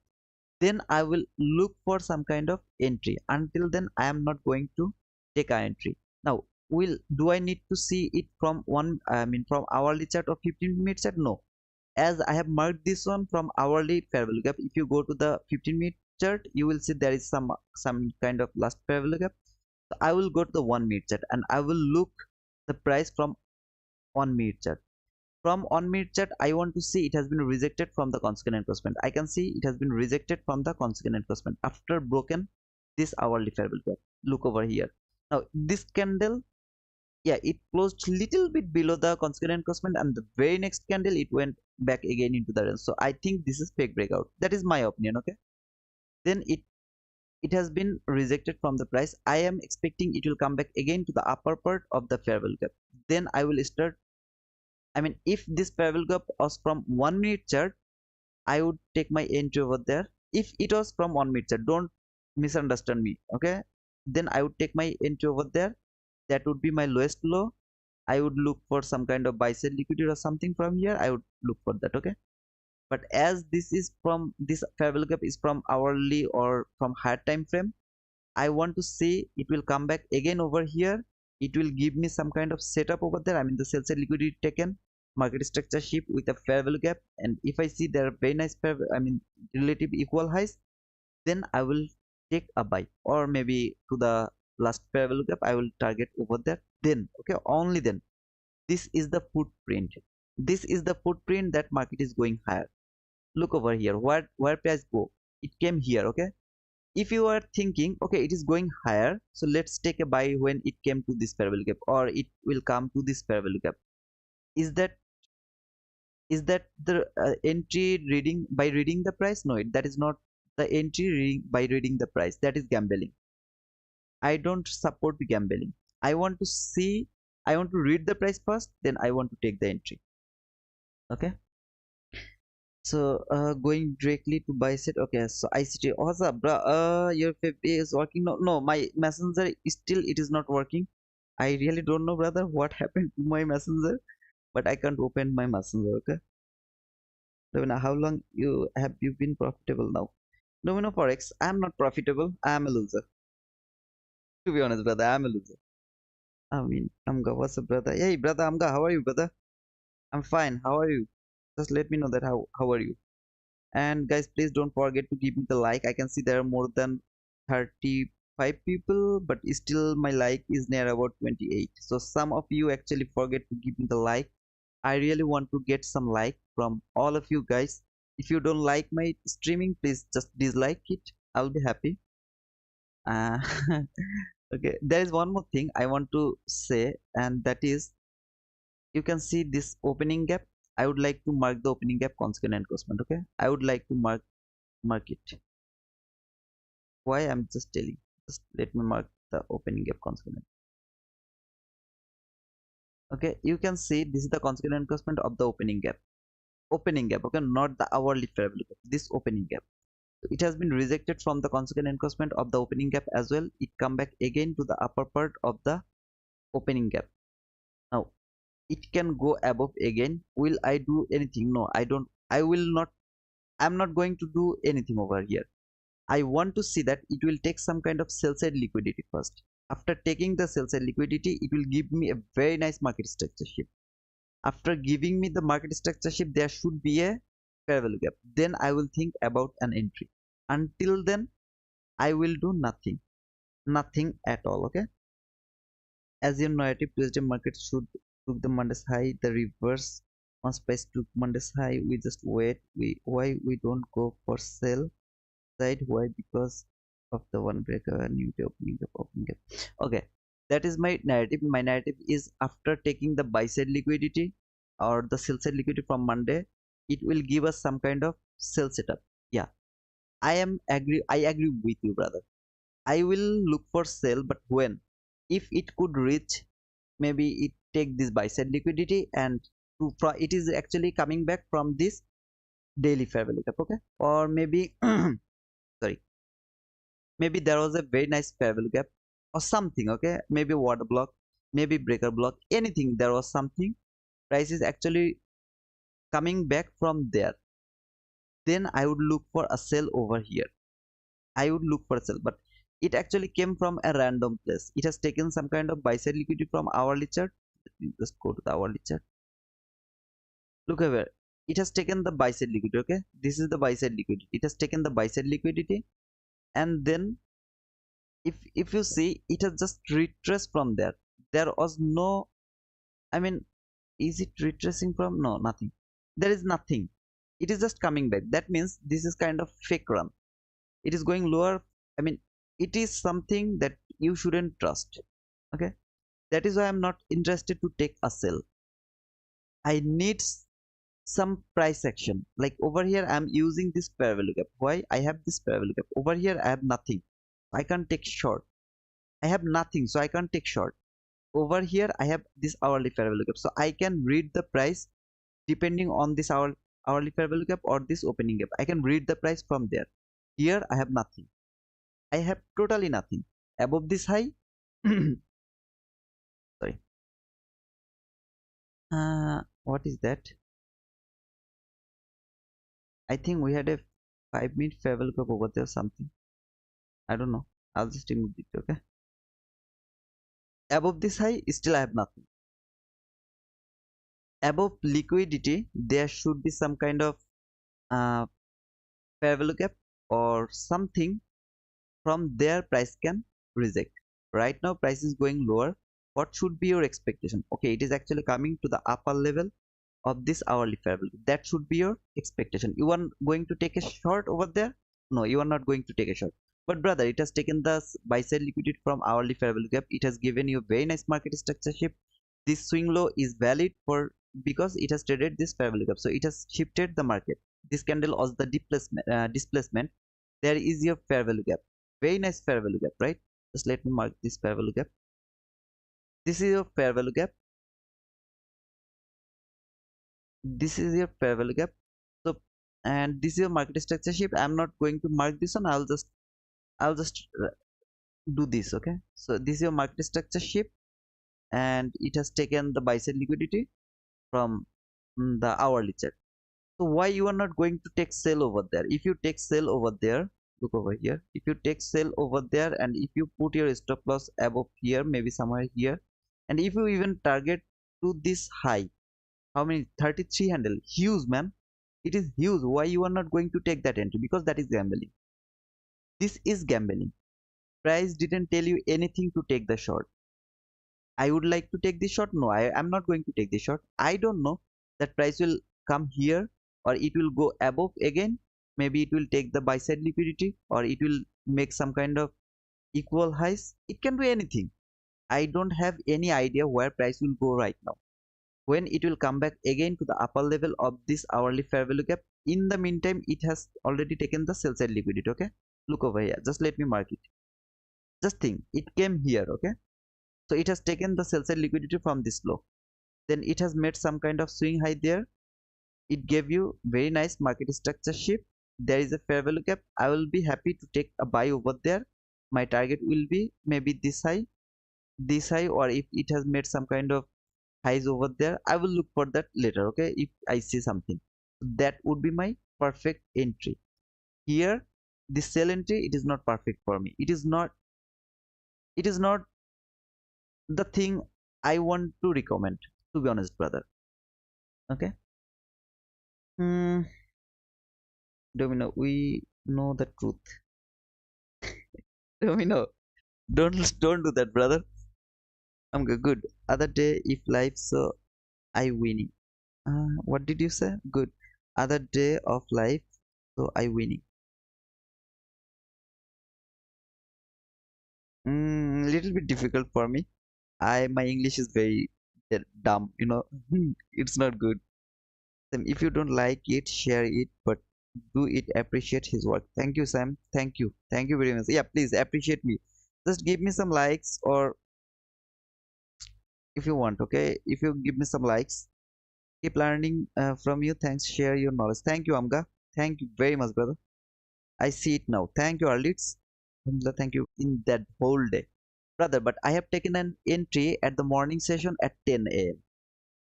S1: Then I will look for some kind of entry. Until then, I am not going to take an entry. Now will do I need to see it from from hourly chart or 15-minute chart? No, as I have marked this one from hourly fair value gap. If you go to the 15-minute chart, you will see there is some kind of last fair value gap. So I will go to the 1 minute chart and I will look the price from 1 minute chart. From 1 minute chart, I want to see it has been rejected from the constant encroachment. I can see it has been rejected from the constant encroachment after broken this hourly fair value gap. Look over here. Now this candle, yeah, it closed little bit below the constant encroachment, and the very next candle it went back again into the range. So I think this is fake breakout. That is my opinion. Okay, then it has been rejected from the price. I am expecting it will come back again to the upper part of the fair value gap. Then I will start, I mean, if this fair value gap was from 1 minute chart, I would take my entry over there. If it was from 1 minute chart, don't misunderstand me, okay? Then I would take my entry over there. That would be my lowest low. I would look for some kind of buy side liquidity or something from here. I would look for that, okay? But as this is from this fair value gap is from hourly or from higher time frame, I want to see it will come back again over here. It will give me some kind of setup over there. I mean the sell side liquidity taken, market structure shift with a fair value gap, and if I see there are very nice I mean relative equal highs, then I will take a buy, or maybe to the last fair value gap I will target over there. Then okay, only then. This is the footprint. This is the footprint that market is going higher. Look over here. Where price go? It came here, okay? If you are thinking, okay, it is going higher, so let's take a buy when it came to this fair value gap, or it will come to this fair value gap. Is that the entry reading by reading the price? No, that is not the entry reading by reading the price. That is gambling. I don't support gambling. I want to see, I want to read the price first, then I want to take the entry. Okay. So going directly to buy set. Okay, so ICT. What's up, bro? Your 50 is working. No, my messenger is still it is not working. I really don't know, brother, what happened to my messenger, but I can't open my messenger. Okay. Domino, how long you been profitable now? Domino Forex, I'm not profitable. I'm a loser. To be honest, brother, I'm a loser. I mean, Amga, what's up, brother? Hey, brother, Amga, how are you, brother? I'm fine. How are you? Just let me know that how are you? And guys, please don't forget to give me the like. I can see there are more than 35 people, but still my like is near about 28. So some of you actually forget to give me the like. I really want to get some like from all of you guys. If you don't like my streaming, please just dislike it. I'll be happy. uh, okay, there is one more thing I want to say, and that is, you can see this opening gap. I would like to mark the opening gap consequent encroachment. Okay, I would like to mark it. Why? I'm just telling. Just let me mark the opening gap consequent. Okay, you can see this is the consequent encroachment of the opening gap. Opening gap, okay, not the hourly fair value gap. This opening gap. So it has been rejected from the consequent encroachment of the opening gap as well. It come back again to the upper part of the opening gap. Now it can go above again. Will I do anything? No, I don't. I will not. I'm not going to do anything over here. I want to see that it will take some kind of sell side liquidity first. After taking the sell side liquidity, it will give me a very nice market structure shift. After giving me the market structure shift, there should be a fair value gap. Then I will think about an entry. Until then, I will do nothing. Nothing at all. Okay. As your narrative, Tuesday market should took the Monday's high. The reverse once price took Monday's high. We just wait. Why we don't go for sell side? Why? Because of the one breaker and new opening gap. Okay, that is my narrative. My narrative is after taking the buy side liquidity or the sell side liquidity from Monday, it will give us some kind of sell setup. Yeah, I agree with you, brother. I will look for sell, but when? If it could reach, maybe it take this buy side liquidity and it is actually coming back from this daily fair value gap. Okay, or maybe sorry, maybe there was a very nice fair value gap or something. Okay, maybe water block, maybe breaker block, anything. There was something, price is actually coming back from there. Then I would look for a sell over here. I would look for a sell, but it actually came from a random place. It has taken some kind of buy side liquidity from hourly chart. Let me just go to the hourly chart. Look over, it has taken the buy side liquidity. Okay, this is the buy side liquidity. It has taken the buy side liquidity, and then if you see, it has just retraced from there. There was no, I mean, is it retracing from? No, nothing. There is nothing. It is just coming back. That means this is kind of fake run. It is going lower. I mean, it is something that you shouldn't trust. Okay, that is why I'm not interested to take a sell. I need some price action. Like over here I'm using this fair value gap. Why? I have this fair value gap. Over here I have nothing. I can't take short. I have nothing, so I can't take short. Over here I have this hourly fair value gap, so I can read the price depending on this hourly fair value gap or this opening gap. I can read the price from there. Here I have nothing. I have totally nothing. Above this high, sorry. What is that? I think we had a 5 minute fair value gap over there, something. I don't know. I'll just remove it. Okay. Above this high, still I have nothing. Above liquidity, there should be some kind of uh, fair value gap or something. From there price can reject. Right now price is going lower. What should be your expectation? Okay, it is actually coming to the upper level of this hourly fair value. That should be your expectation. You are going to take a short over there? No, you are not going to take a short. But brother, it has taken the buy side liquidity from hourly fair value gap. It has given you a very nice market structure shift. This swing low is valid for because it has traded this fair value gap, so it has shifted the market. This candle was the displacement. There is your fair value gap. Very nice fair value gap, right? Just let me mark this fair value gap. This is your fair value gap. This is your fair value gap. So, and this is your market structure shift. I'm not going to mark this one. I'll just do this. Okay. So this is your market structure shift, and it has taken the buy side liquidity from the hourly chart. So why you are not going to take sell over there? If you take sell over there, look over here. If you take sell over there, and if you put your stop loss above here, maybe somewhere here, and if you even target to this high, how many? 33 handle, huge man. It is huge. Why you are not going to take that entry? Because that is gambling. This is gambling. Price didn't tell you anything to take the short. I would like to take this short. No, I am not going to take this short. I don't know that price will come here or it will go above again. Maybe it will take the buy side liquidity or it will make some kind of equal highs. It can do anything. I don't have any idea where price will go right now. When it will come back again to the upper level of this hourly fair value gap. In the meantime, it has already taken the sell side liquidity. Okay, look over here. Just let me mark it. Just think, it came here. Okay, so it has taken the sell side liquidity from this low. Then it has made some kind of swing high there. It gave you very nice market structure shift. There is a fair value gap. I will be happy to take a buy over there. My target will be maybe this high, or if it has made some kind of highs over there, I will look for that later. Okay, if I see something, that would be my perfect entry. Here, this sell entry, it is not perfect for me. It is not the thing I want to recommend, to be honest, brother. Okay. Hmm. Domino, we know the truth. Domino, don't do that, brother. I'm good. Other day, if life so I winning. What did you say? Good. Other day of life, so I winning. Little bit difficult for me. My English is very dumb. It's not good. If you don't like it, share it, but do it. Appreciate his work. Thank you, Sam. Thank you very much. Yeah, please appreciate me. Just give me some likes, or if you want. Okay, if you give me some likes, keep learning from you. Thanks. Share your knowledge. Thank you, Amga. Thank you very much, brother. I see it now. Thank you, Arlitz. Alhamdulillah, thank you in that whole day, brother. But I have taken an entry at the morning session at 10 a.m.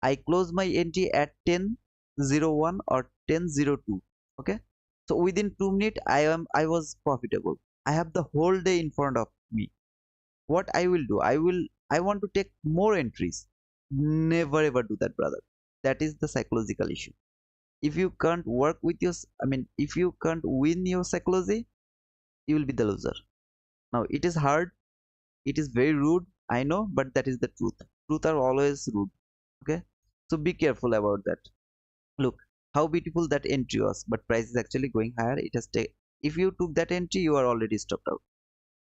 S1: I close my entry at 10:01 or 10:02. Okay, so within 2 minutes, I was profitable. I have the whole day in front of me. What I will do? I want to take more entries. Never ever do that, brother. That is the psychological issue. If you can't work with your, if you can't win your psychology, you will be the loser. Now it is hard. It is very rude. I know, but that is the truth. Truth are always rude. Okay, so be careful about that. Look how beautiful that entry was, but price is actually going higher. It has take. If you took that entry, you are already stopped out.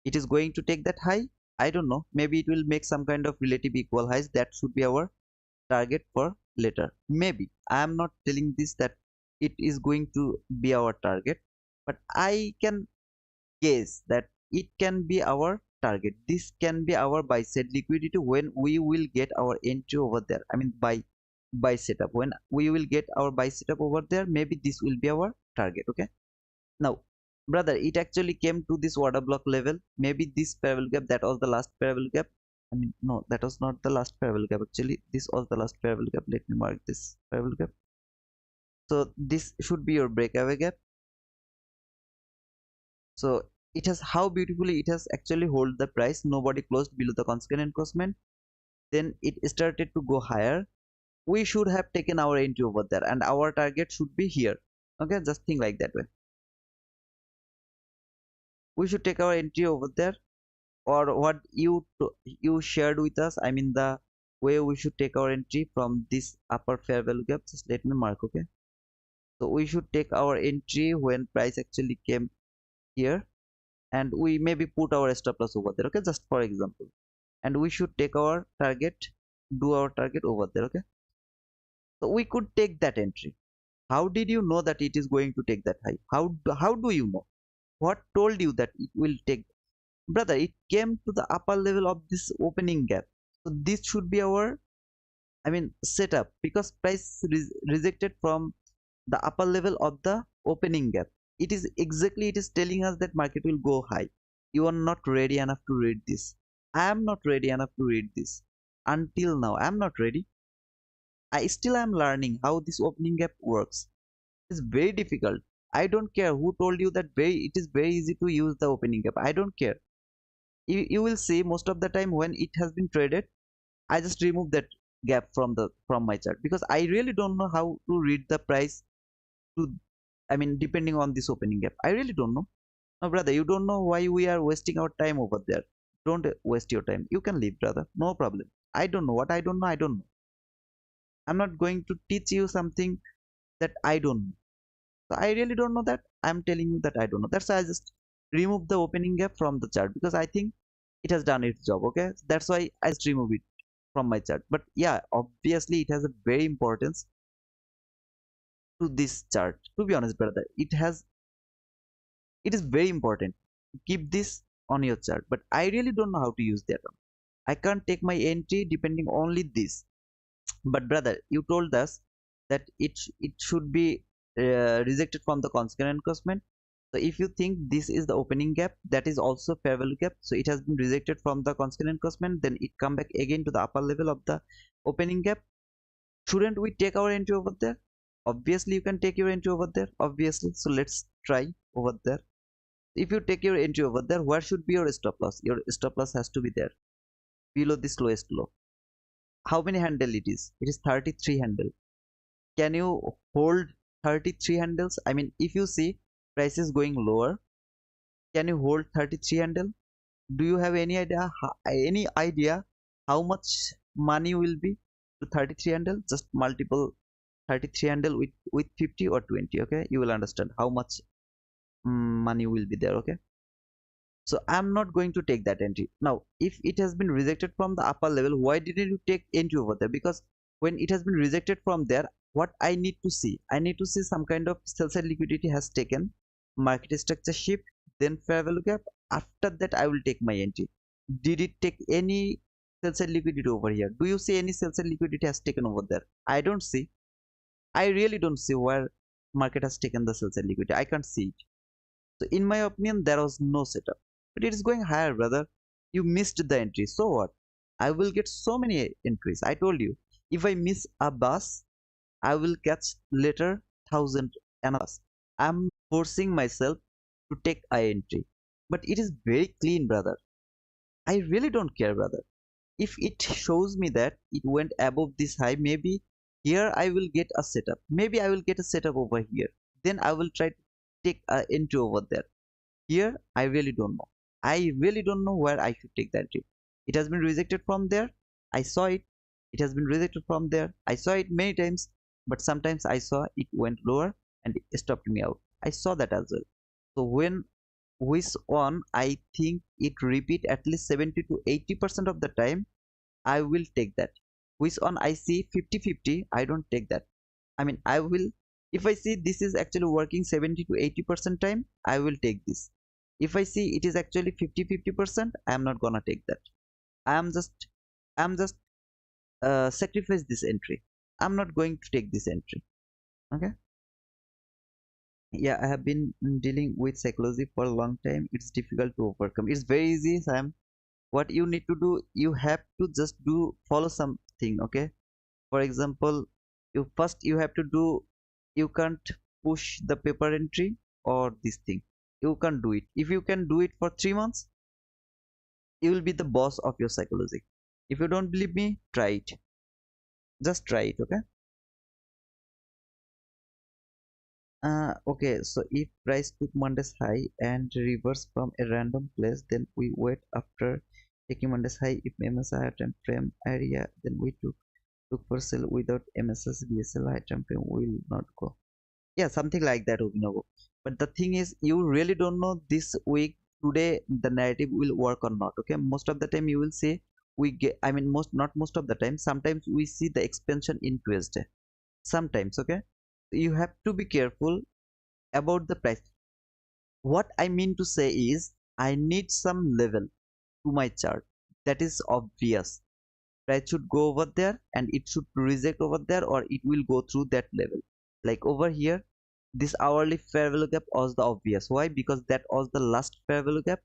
S1: It is going to take that high. I don't know. Maybe it will make some kind of relative equal highs. That should be our target for later. Maybe I am not telling this that it is going to be our target, but I can guess that it can be our target. This can be our buy side liquidity when we will get our entry over there. I mean buy setup. When we will get our buy setup over there, maybe this will be our target. Okay. Now, brother, it actually came to this order block level. Maybe this parallel gap, that was the last parallel gap. I mean, no, that was not the last parallel gap. Actually, this was the last parallel gap. Let me mark this parallel gap. So this should be your breakaway gap. So it has, how beautifully it has actually hold the price. Nobody closed below the constant encroachment. Then it started to go higher. We should have taken our entry over there, and our target should be here. Okay, just think like that way. We should take our entry over there, or what you shared with us. I mean the way we should take our entry from this upper fair value gap. Just let me mark. Okay, so we should take our entry when price actually came here, and we maybe put our stop loss over there. Okay, just for example, and we should take our target, do our target over there. Okay, so we could take that entry. How did you know that it is going to take that high? How do you know? What told you that it will take? Brother, it came to the upper level of this opening gap. So this should be our, I mean, setup, because price rejected from the upper level of the opening gap. It is exactly, it is telling us that market will go high. You are not ready enough to read this. I am not ready enough to read this. Until now, I am not ready. I still am learning how this opening gap works. It's very difficult. I don't care who told you that it is very easy to use the opening gap. I don't care. You will see most of the time when it has been traded, I just remove that gap from my chart, because I really don't know how to read the price to, I mean, depending on this opening gap. I really don't know. No, brother, you don't know why we are wasting our time over there. Don't waste your time. You can leave, brother. No problem. I don't know what I don't know. I don't know. I'm not going to teach you something that I don't know. So I really don't know that. I'm telling you that I don't know. That's why I just remove the opening gap from the chart, because I think it has done its job. Okay, that's why I just remove it from my chart. But yeah, obviously it has a very importance to this chart. To be honest, brother, it is very important to keep this on your chart. But I really don't know how to use that. I can't take my entry depending only this. But brother, you told us that it should be rejected from the constant encroachment. So if you think this is the opening gap, that is also fair value gap. So it has been rejected from the constant encroachment, then it come back again to the upper level of the opening gap. Shouldn't we take our entry over there? Obviously, you can take your entry over there. Obviously, so let's try over there. If you take your entry over there, where should be your stop loss? Your stop loss has to be there, below this lowest low. How many handle it is? It is 33 handle. Can you hold 33 handles? I mean, if you see price is going lower, can you hold 33 handle? Do you have any idea how much money will be to 33 handle? Just multiple 33 handle with 50 or 20. Okay, you will understand how much money will be there. Okay, so I'm not going to take that entry. Now if it has been rejected from the upper level, why didn't you take entry over there? Because when it has been rejected from there, what I need to see, I need to see some kind of sell side liquidity has taken, market structure shift, then fair value gap. After that I will take my entry. Did it take any sell side liquidity over here? Do you see any sell side liquidity has taken over there? I don't see. I really don't see where market has taken the sell side liquidity. I can't see it. So in my opinion, there was no setup. But it is going higher, brother. You missed the entry. So what? I will get so many entries. I told you. If I miss a bus, I will catch later 1,000 another bus. I'm forcing myself to take a entry. But it is very clean, brother. I really don't care, brother. If it shows me that it went above this high, maybe here I will get a setup. Maybe I will get a setup over here. Then I will try to take a entry over there. Here I really don't know. I really don't know where I should take that entry. It has been rejected from there. I saw it. It has been rejected from there. I saw it many times, but sometimes I saw it went lower and it stopped me out. I saw that as well. So when wish on, I think it repeat at least 70 to 80% of the time, I will take that. Wish on I see 50-50, I don't take that. I mean, I will, if I see this is actually working 70 to 80% time, I will take this. If I see it is actually 50-50%, I am not gonna take that. I am just sacrifice this entry. I'm not going to take this entry. Okay. Yeah, I have been dealing with psychology for a long time. It's difficult to overcome. It's very easy, Sam. What you need to do, you have to just do follow something. Okay. For example, you have to do, you can't push the paper entry or this thing. You can't do it. If you can do it for 3 months, you will be the boss of your psychology. If you don't believe me, try it. Just try it. Okay. Okay, so if price took Monday's high and reverse from a random place, then we wait after taking Monday's high. If MSI high time frame area, then we took for sell without MSS BSL high time frame will not go. Yeah, something like that, Obinago. But the thing is, you really don't know this week today the narrative will work or not. Okay, most of the time you will say we get. I mean, not most of the time. Sometimes we see the expansion in Tuesday. Sometimes, okay. You have to be careful about the price. What I mean to say is I need some level to my chart that is obvious. Price should go over there and it should reject over there, or it will go through that level. Like over here, this hourly fair value gap was the obvious. Why? Because that was the last fair value gap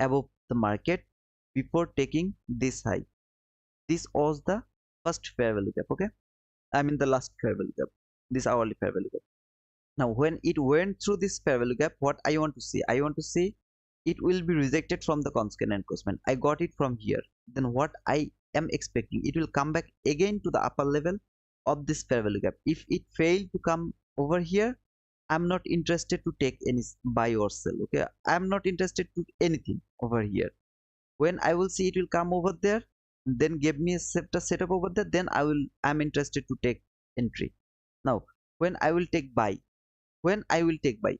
S1: above the market before taking this high. This was the first fair value gap. Okay, I mean the last fair value gap, this hourly fair value gap. Now, when it went through this fair value gap, what I want to see, I want to see it will be rejected from the constant encroachment. I got it from here. Then what I am expecting, it will come back again to the upper level of this fair value gap. If it failed to come over here, I'm not interested to take any buy or sell. Okay, I'm not interested to anything over here. When I will see it will come over there, then give me a setup over there, then I'm interested to take entry. Now, when I will take buy, when I will take buy,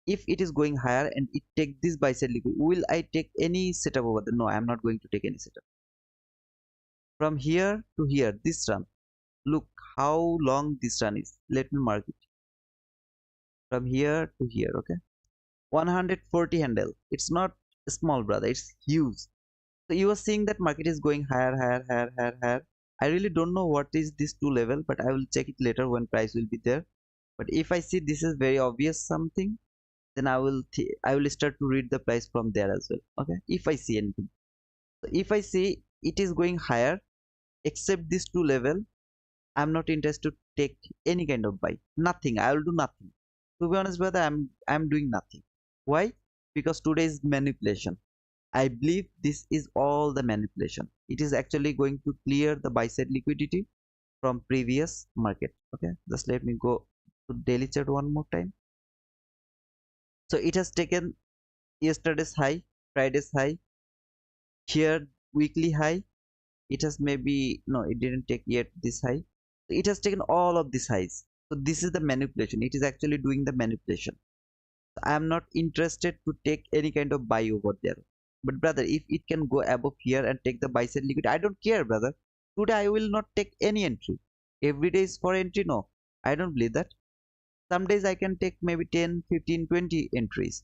S1: if it is going higher and it take this buy side liquid, will I take any setup over there? No, I am not going to take any setup. From here to here, this run, look how long this run is. Let me mark it. From here to here, okay, 140 handle. It's not small, brother, it's huge. So you are seeing that market is going higher, higher. I really don't know what is this two level, but I will check it later when price will be there. But if I see this is very obvious something, then I will start to read the price from there as well. Okay, if I see anything. So if I see it is going higher except this two level, I'm not interested to take any kind of buy. Nothing. I will do nothing. To be honest, brother, I'm doing nothing. Why? Because today is manipulation. I believe this is all the manipulation. It is actually going to clear the buy side liquidity from previous market. Okay, just let me go to daily chart one more time. So it has taken yesterday's high, Friday's high, here weekly high. It has maybe, no, it didn't take yet this high. It has taken all of these highs. So this is the manipulation. It is actually doing the manipulation. I am not interested to take any kind of buy over there. But brother, if it can go above here and take the buy side liquid, I don't care, brother. Today I will not take any entry. Every day is for entry. No, I don't believe that. Some days I can take maybe 10, 15, 20 entries.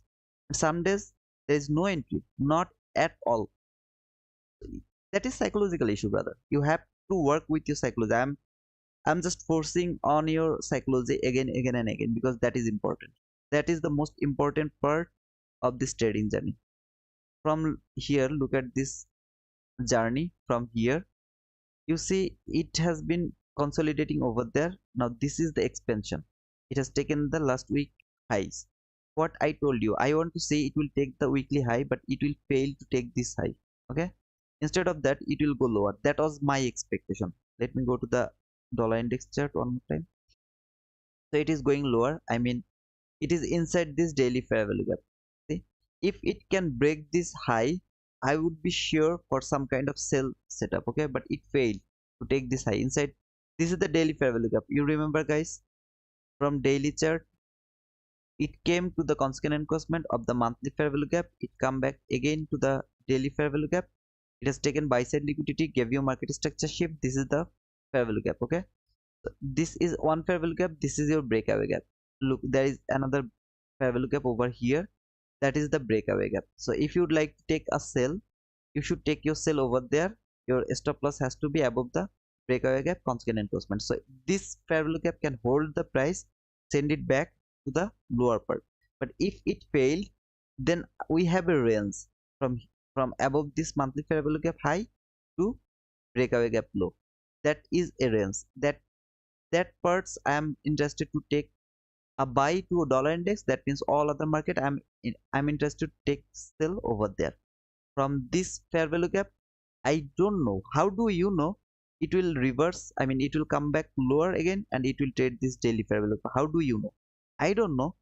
S1: Some days there is no entry, not at all. That is psychological issue, brother. You have to work with your psychology. I'm just forcing on your psychology again and again, because that is important. That is the most important part of this trading journey. From here, look at this journey. From here, you see it has been consolidating over there. Now this is the expansion. It has taken the last week highs. What I told you, I want to say it will take the weekly high, but it will fail to take this high. Okay, instead of that it will go lower. That was my expectation. Let me go to the dollar index chart one more time. So it is going lower. I mean, it is inside this daily fair value gap. See, if it can break this high, I would be sure for some kind of sell setup. Okay, but it failed to take this high inside. This is the daily fair value gap. You remember, guys, from daily chart, it came to the constant encroachment of the monthly fair value gap. It come back again to the daily fair value gap. It has taken buy side liquidity, gave you market structure shift. This is the fair value gap. Okay, so this is one fair value gap. This is your breakaway gap. Look, there is another fair value gap over here. that is the breakaway gap. So if you would like to take a sell, you should take your sell over there. Your stop loss has to be above the breakaway gap, consequent endorsement. So this fair value gap can hold the price, send it back to the lower part. But if it failed, then we have a range from above this monthly fair value gap high to breakaway gap low. That is a range. That parts I am interested to take a buy to a dollar index. That means all other market I'm interested to take sell over there. From this fair value gap, I don't know. How do you know it will reverse? I mean, it will come back lower again and it will trade this daily fair value. How do you know? I don't know,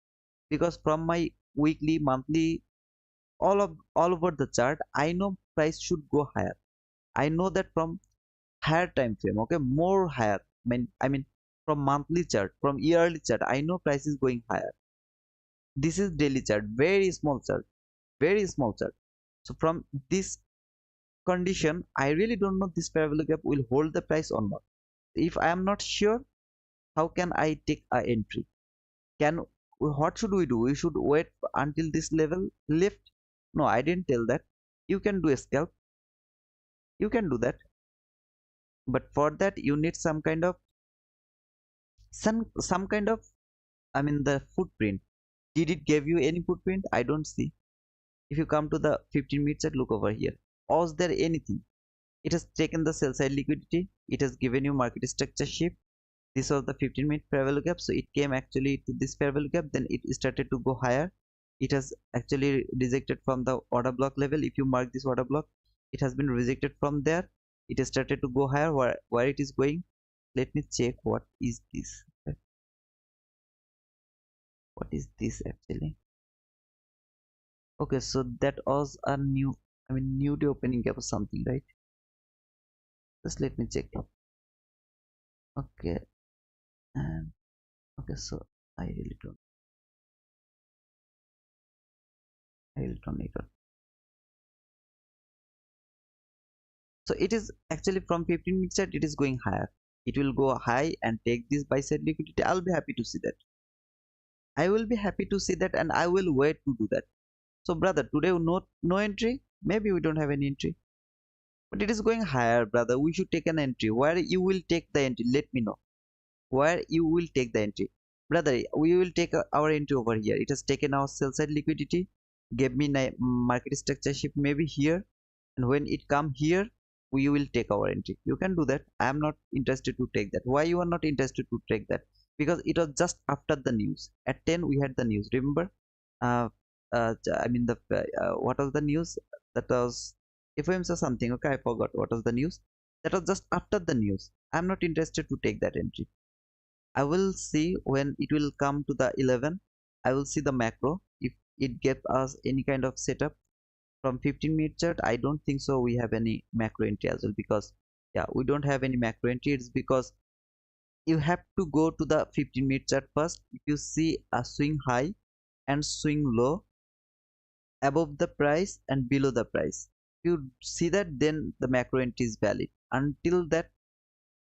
S1: because from my weekly, monthly, all over the chart, I know price should go higher. I know that from higher time frame, okay, more higher. I mean from monthly chart, from yearly chart, I know price is going higher. This is daily chart, very small chart, very small chart. So from this condition, I really don't know this fair value gap will hold the price or not. If I am not sure, how can I take a entry? Can What should we do? We should wait until this level lift? No, I didn't tell that. You can do a scalp, you can do that, but for that you need some kind of, I mean, the footprint. Did it give you any footprint? I don't see. If you come to the 15 minute chart, look over here. Was there anything? It has taken the sell side liquidity. It has given you market structure shift. This was the 15-minute fair value gap. So it came actually to this fair value gap. Then it started to go higher. It has actually rejected from the order block level. If you mark this order block, it has been rejected from there. It has started to go higher. Where it is going? Let me check. What is this? What is this actually? Okay, so that was a new, I mean, new day opening gap or something, right? Just let me check. Okay, and okay, so I really don't need it. So it is actually from 15 minute chart, it is going higher. It will go high and take this buy side liquidity. I'll be happy to see that. I will be happy to see that, and I will wait to do that. So brother, today no entry. Maybe we don't have any entry, but it is going higher, brother. We should take an entry. Where you will take the entry? Let me know. Where you will take the entry, brother. We will take our entry over here. It has taken our sell side liquidity, gave me market structure shift maybe here, and when it come here, we will take our entry. You can do that. I am not interested to take that. Why you are not interested to take that? Because it was just after the news. At 10 we had the news, remember? uh, I mean, the what was the news? That was FOMC or something. Okay, I forgot what was the news. That was just after the news. I'm not interested to take that entry. I will see when it will come to the 11. I will see the macro. If it gives us any kind of setup from 15-minute chart, I don't think so we have any macro entry as well, because yeah, we don't have any macro entry. It's because you have to go to the 15-minute chart first. If you see a swing high and swing low above the price and below the price, if you see that, then the macro entry is valid. Until that,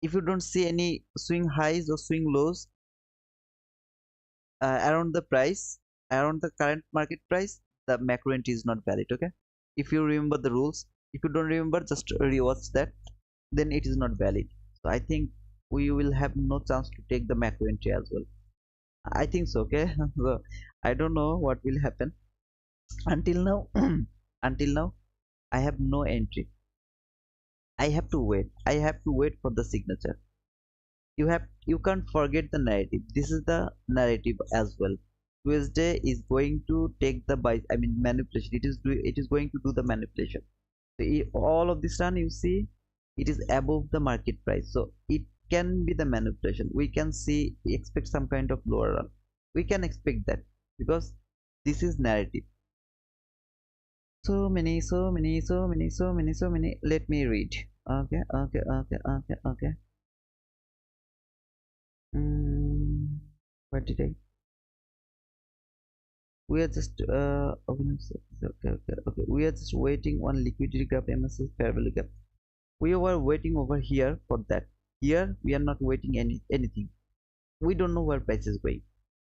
S1: if you don't see any swing highs or swing lows around the price, around the current market price, the macro entry is not valid. Okay, if you remember the rules. If you don't remember, just rewatch that, then it is not valid. So I think we will have no chance to take the macro entry as well. I think so. Okay. So I don't know what will happen. Until now, until now, I have no entry. I have to wait. I have to wait for the signature. You can't forget the narrative. This is the narrative as well. Tuesday is going to take the buy, I mean, manipulation. It is going to do the manipulation. So all of this run, you see, it is above the market price, so it can be the manipulation. We can see, expect some kind of lower run. We can expect that, because this is narrative. So many. Let me read. Okay. What did I? We are just okay. We are just waiting on liquidity gap, MSS fair value gap. We were waiting over here for that. Here we are not waiting anything. We don't know where price is going.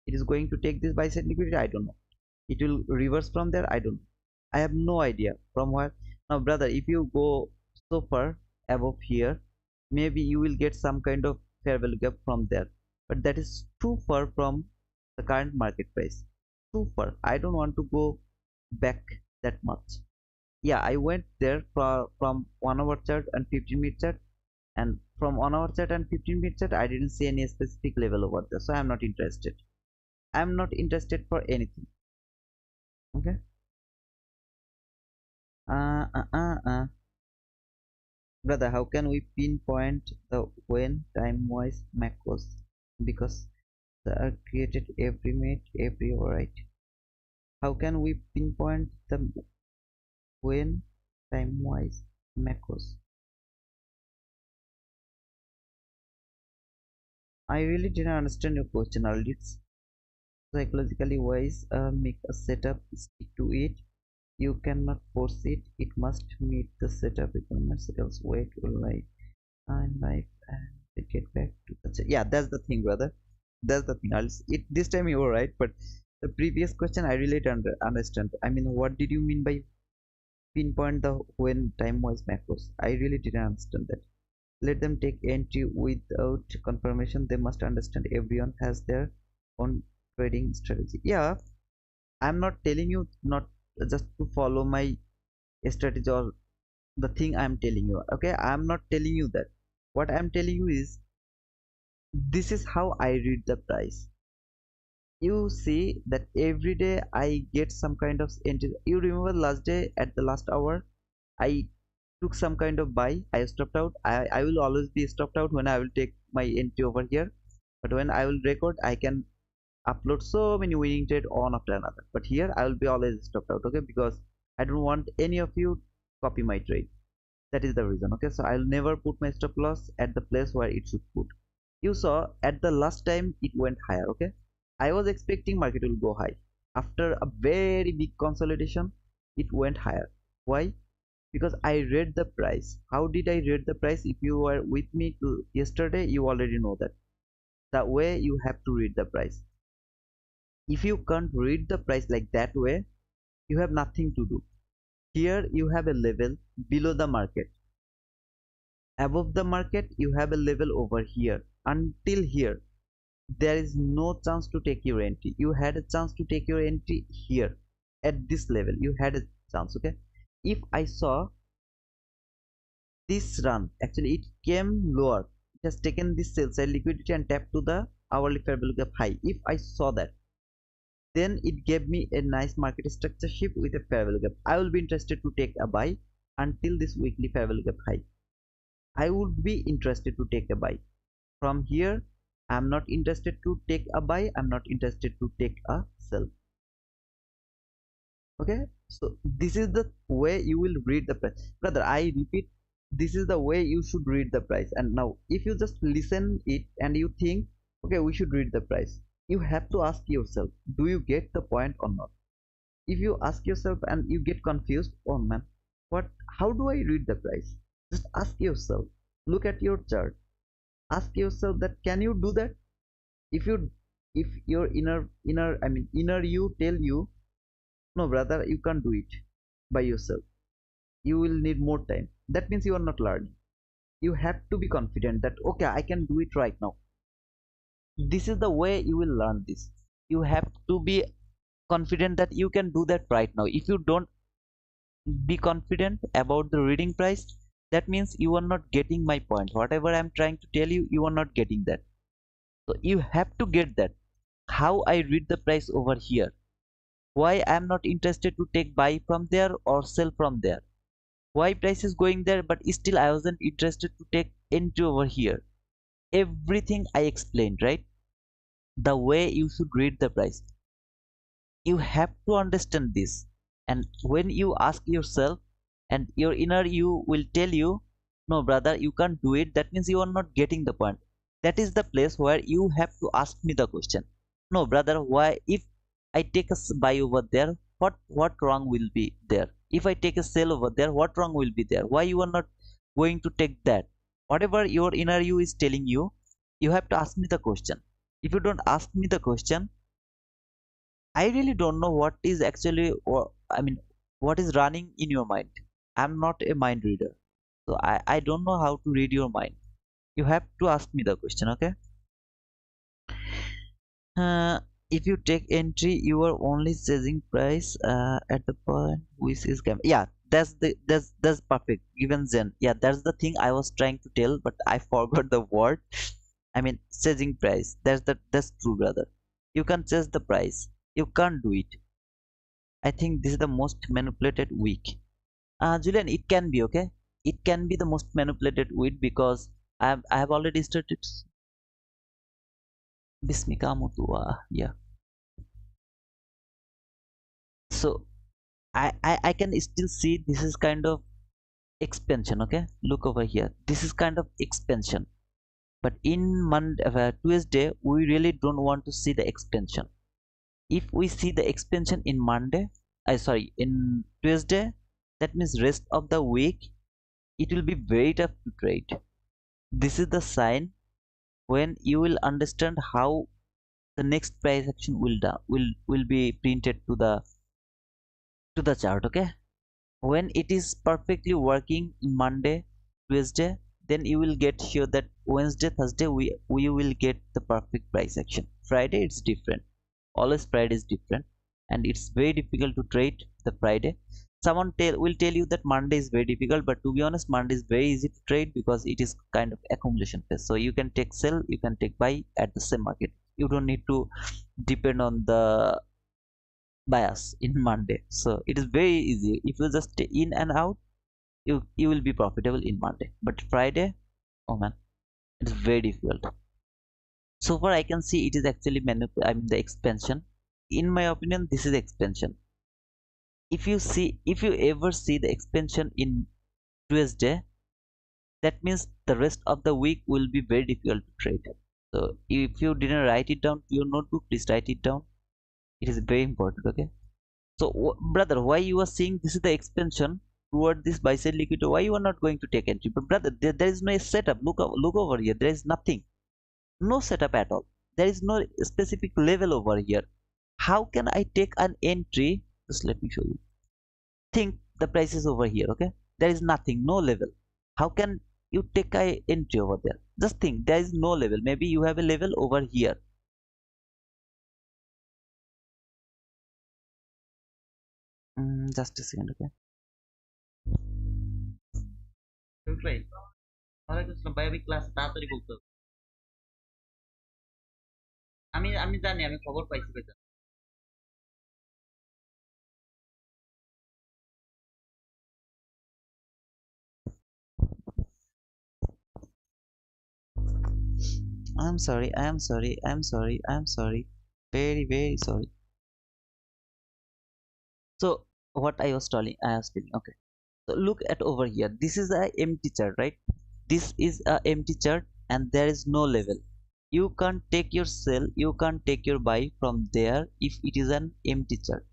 S1: It is going to take this buy side liquidity. I don't know. It will reverse from there. I don't, I have no idea from where. Now brother, if you go so far above here, maybe you will get some kind of fair value gap from there, but that is too far from the current market price. Too far. I don't want to go back that much. Yeah, I went there from 1 hour chart and 15-minute chart, and from 1 hour chart and 15-minute chart I didn't see any specific level over there, so I'm not interested. I'm not interested for anything. Okay. uh, uh, uh, uh. Brother, how can we pinpoint the when time wise macros, because they are created every minute, every hour, right? How can we pinpoint the when time wise macros? I really didn't understand your question. It's psychologically wise, make a setup, stick to it. You cannot force it. It must meet the setup requirements, else wait will lie and life and get back to the yeah. That's the thing, brother. That's the thing. It this time you were right, but the previous question I really don't understand. I mean, what did you mean by pinpoint the when time was macros? I really didn't understand that. Let them take entry without confirmation. They must understand everyone has their own trading strategy. Yeah, I'm not telling you not just to follow my strategy or the thing I'm telling you. Okay, I'm not telling you that. What I'm telling you is this is how I read the price. You see that every day I get some kind of entry. You remember last day at the last hour I took some kind of buy. I stopped out. I will always be stopped out when I will take my entry over here, but when I will record I can upload so many winning trade one after another, but here I will be always stopped out. Okay, because I don't want any of you copy my trade. That is the reason. Okay, so I'll never put my stop loss at the place where it should put. You saw at the last time it went higher. Okay, I was expecting market will go high. After a very big consolidation it went higher. Why? Because I read the price. How did I read the price? If you were with me to yesterday, you already know that the way you have to read the price. If you can't read the price like that way, you have nothing to do. Here you have a level below the market. Above the market you have a level over here. Until here there is no chance to take your entry. You had a chance to take your entry here at this level. You had a chance. Okay, if I saw this run, actually it came lower, it has taken this sell side liquidity and tapped to the hourly fair value gap high. If I saw that, then it gave me a nice market structure shift with a fair value gap. I will be interested to take a buy until this weekly fair value gap high. I would be interested to take a buy. From here I'm not interested to take a buy, I'm not interested to take a sell. Okay, so this is the way you will read the price, brother. I repeat, this is the way you should read the price. And now if you just listen it and you think okay we should read the price, you have to ask yourself, do you get the point or not? If you ask yourself and you get confused, oh man, what, how do I read the price? Just ask yourself, look at your chart, ask yourself that can you do that? If you, if your inner you tell you no brother you can't do it by yourself, you will need more time, that means you are not learning. You have to be confident that okay I can do it right now. This is the way you will learn this. You have to be confident that you can do that right now. If you don't be confident about the reading price, that means you are not getting my point. Whatever I'm trying to tell you, you are not getting that. So you have to get that, how I read the price over here, why I'm not interested to take buy from there or sell from there, why price is going there but still I wasn't interested to take entry over here. Everything I explained, right? The way you should read the price, you have to understand this. And when you ask yourself and your inner you will tell you no brother you can't do it, that means you are not getting the point. That is the place where you have to ask me the question, no brother, why if I take a buy over there, what wrong will be there? If I take a sell over there, what wrong will be there? Why you are not going to take that? Whatever your inner you is telling you, you have to ask me the question. If you don't ask me the question, I really don't know what is actually, or I mean, what is running in your mind. I'm not a mind reader, so I don't know how to read your mind. You have to ask me the question, okay? Uh, if you take entry, you are only chasing price at the point which is game. Yeah, that's perfect. Given Zen, yeah, that's the thing I was trying to tell, but I forgot the word. I mean, chasing price. That's true, brother. You can chase the price. You can't do it. I think this is the most manipulated week. Julian, it can be okay. It can be the most manipulated week because I have already started. Bismika Mutua. Yeah. So I can still see this is kind of expansion. Okay, look over here. This is kind of expansion. But in Monday, Tuesday, we really don't want to see the expansion. If we see the expansion in Monday, I sorry, in Tuesday, that means rest of the week it will be very tough to trade. This is the sign when you will understand how the next price action will be printed to the chart. Okay, when it is perfectly working in Monday, Tuesday, then you will get sure that Wednesday, Thursday we will get the perfect price action. Friday it's different. Always Friday is different, and it's very difficult to trade the Friday. Someone will tell you that Monday is very difficult, but to be honest, Monday is very easy to trade because it is kind of accumulation phase. So you can take sell, you can take buy at the same market. You don't need to depend on the bias in Monday. So it is very easy. If you just stay in and out, you will be profitable in Monday. But Friday, oh man, it's very difficult. So far I can see it is actually I mean the expansion. In my opinion, this is expansion. If you ever see the expansion in Tuesday, that means the rest of the week will be very difficult to trade. So if you didn't write it down to your notebook, please write it down. It is very important. Okay. So, brother, why you are saying this is the expansion toward this buy side liquidity? Why you are not going to take entry? But brother, there is no setup. Look over here. There is nothing, no setup at all. There is no specific level over here. How can I take an entry? Just let me show you. Think the price is over here. Okay, there is nothing, no level. How can you take a entry over there? Just think, there is no level. Maybe you have a level over here. Just a second. Okay. Right. ওয়ালাইকুম ভাই আমি class তাড়াতাড়ি বলতে হবে। আমি আমি জানি আমি খবর পাইছি ভাই। I'm sorry, I'm sorry, I'm sorry, I'm sorry. Very, very sorry. So what I was telling, okay. So look at over here. This is a empty chart, right? This is a empty chart and there is no level. You can't take your sell, you can't take your buy from there if it is an empty chart.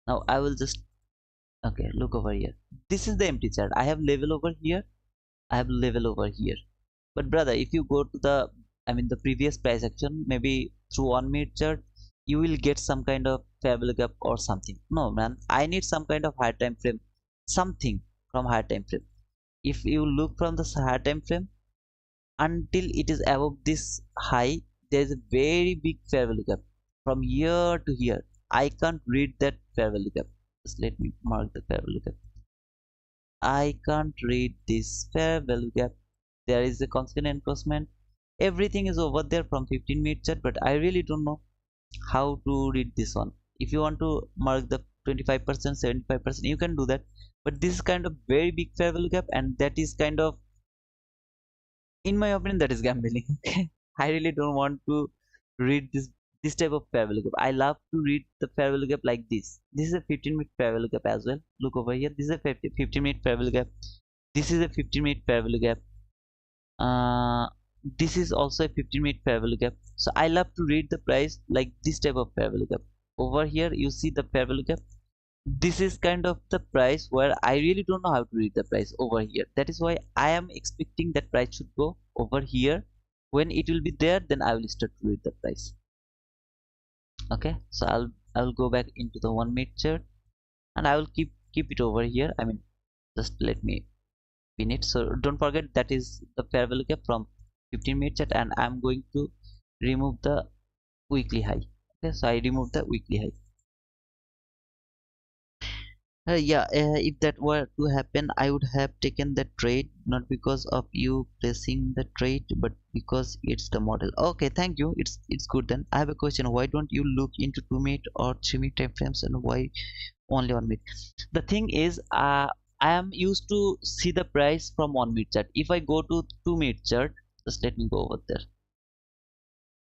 S1: Now I will just okay, look over here. This is the empty chart. I have level over here, I have level over here. But brother, if you go to the, I mean the previous price action, maybe through 1 minute chart, you will get some kind of fair value gap or something. No man, I need some kind of higher time frame, something from higher time frame. If you look from the higher time frame until it is above this high, there is a very big fair value gap from here to here. I can't read that fair value gap. Just let me mark the fair value gap. I can't read this fair value gap. There is a constant encroachment. Everything is over there from 15-minute chart, but I really don't know how to read this one. If you want to mark the 25%, 75%, you can do that. But this is kind of very big fair value gap, and that is kind of, in my opinion, that is gambling. Okay, I really don't want to read this type of fair value gap. I love to read the fair value gap like this. This is a 15-minute fair value gap as well. Look over here. This is a 15-minute fair value gap. This is a 15-minute fair value gap. Uh, this is also a 15-minute fair value gap. So I love to read the price like this type of fair value gap. Over here, you see the fair value gap. This is kind of the price where I really don't know how to read the price over here. That is why I am expecting that price should go over here. When it will be there, then I will start to read the price. Okay, so I'll go back into the 1 minute chart, and I will keep it over here. I mean, just let me pin it. So don't forget that is the fair value gap from 15 minute chart, and I'm going to remove the weekly high. Okay, so I remove the weekly high. Yeah, if that were to happen, I would have taken the trade, not because of you pressing the trade, but because it's the model. Okay, thank you. It's good then. I have a question. Why don't you look into 2 minute or 3 minute time frames, and why only 1 minute? The thing is, I am used to see the price from 1 minute chart. If I go to 2 minute chart, just let me go over there.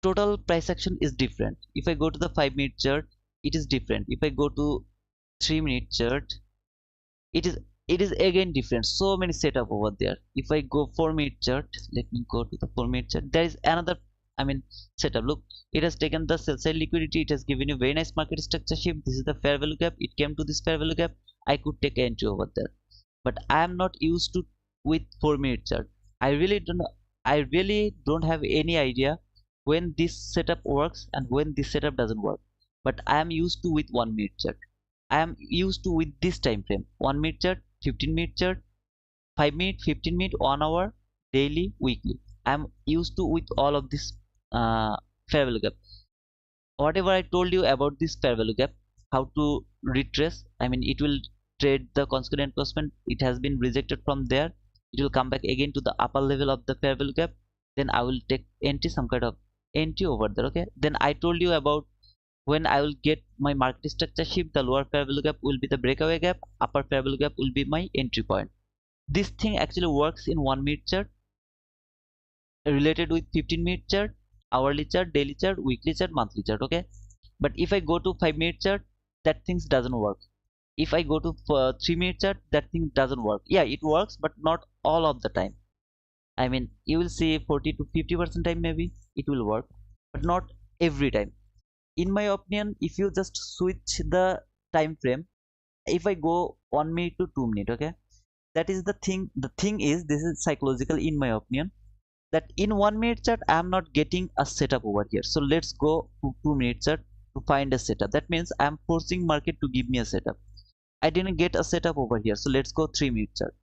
S1: Total price action is different. If I go to the 5 minute chart, it is different. If I go to 3 minute chart, it is it is again different. So many setup over there. If I go 4 minute chart, let me go to the 4 minute chart. There is another, I mean, setup. Look, it has taken the sell side liquidity. It has given you very nice market structure shift. This is the fair value gap. It came to this fair value gap. I could take entry over there, but I am not used to with 4 minute chart. I really don't. I really don't have any idea when this setup works and when this setup doesn't work. But I am used to with 1 minute chart. I am used to with this time frame: 1 minute chart, 15 minute chart, 5 minute, 15 minute, 1 hour, daily, weekly. I am used to with all of this fair value gap. Whatever I told you about this fair value gap, how to retrace, I mean, it will trade the consequent investment. It has been rejected from there. It will come back again to the upper level of the fair value gap. Then I will take entry, some kind of entry over there. Okay, then I told you about when I will get my market structure shift, the lower fair value gap will be the breakaway gap, upper fair value gap will be my entry point. This thing actually works in 1 minute chart, related with 15 minute chart, hourly chart, daily chart, weekly chart, monthly chart. Okay, but if I go to 5 minute chart, that things doesn't work. If I go to 3 minute chart, that thing doesn't work. Yeah, it works, but not all of the time. I mean, you will see 40 to 50% time maybe it will work, but not every time. In my opinion, if you just switch the time frame, if I go 1 minute to 2 minute, okay, that is the thing. The thing is, this is psychological in my opinion, that in 1 minute chart I am not getting a setup over here. So let's go to 2 minute chart to find a setup. That means I am forcing market to give me a setup. I didn't get a setup over here, so let's go 3 minute chart.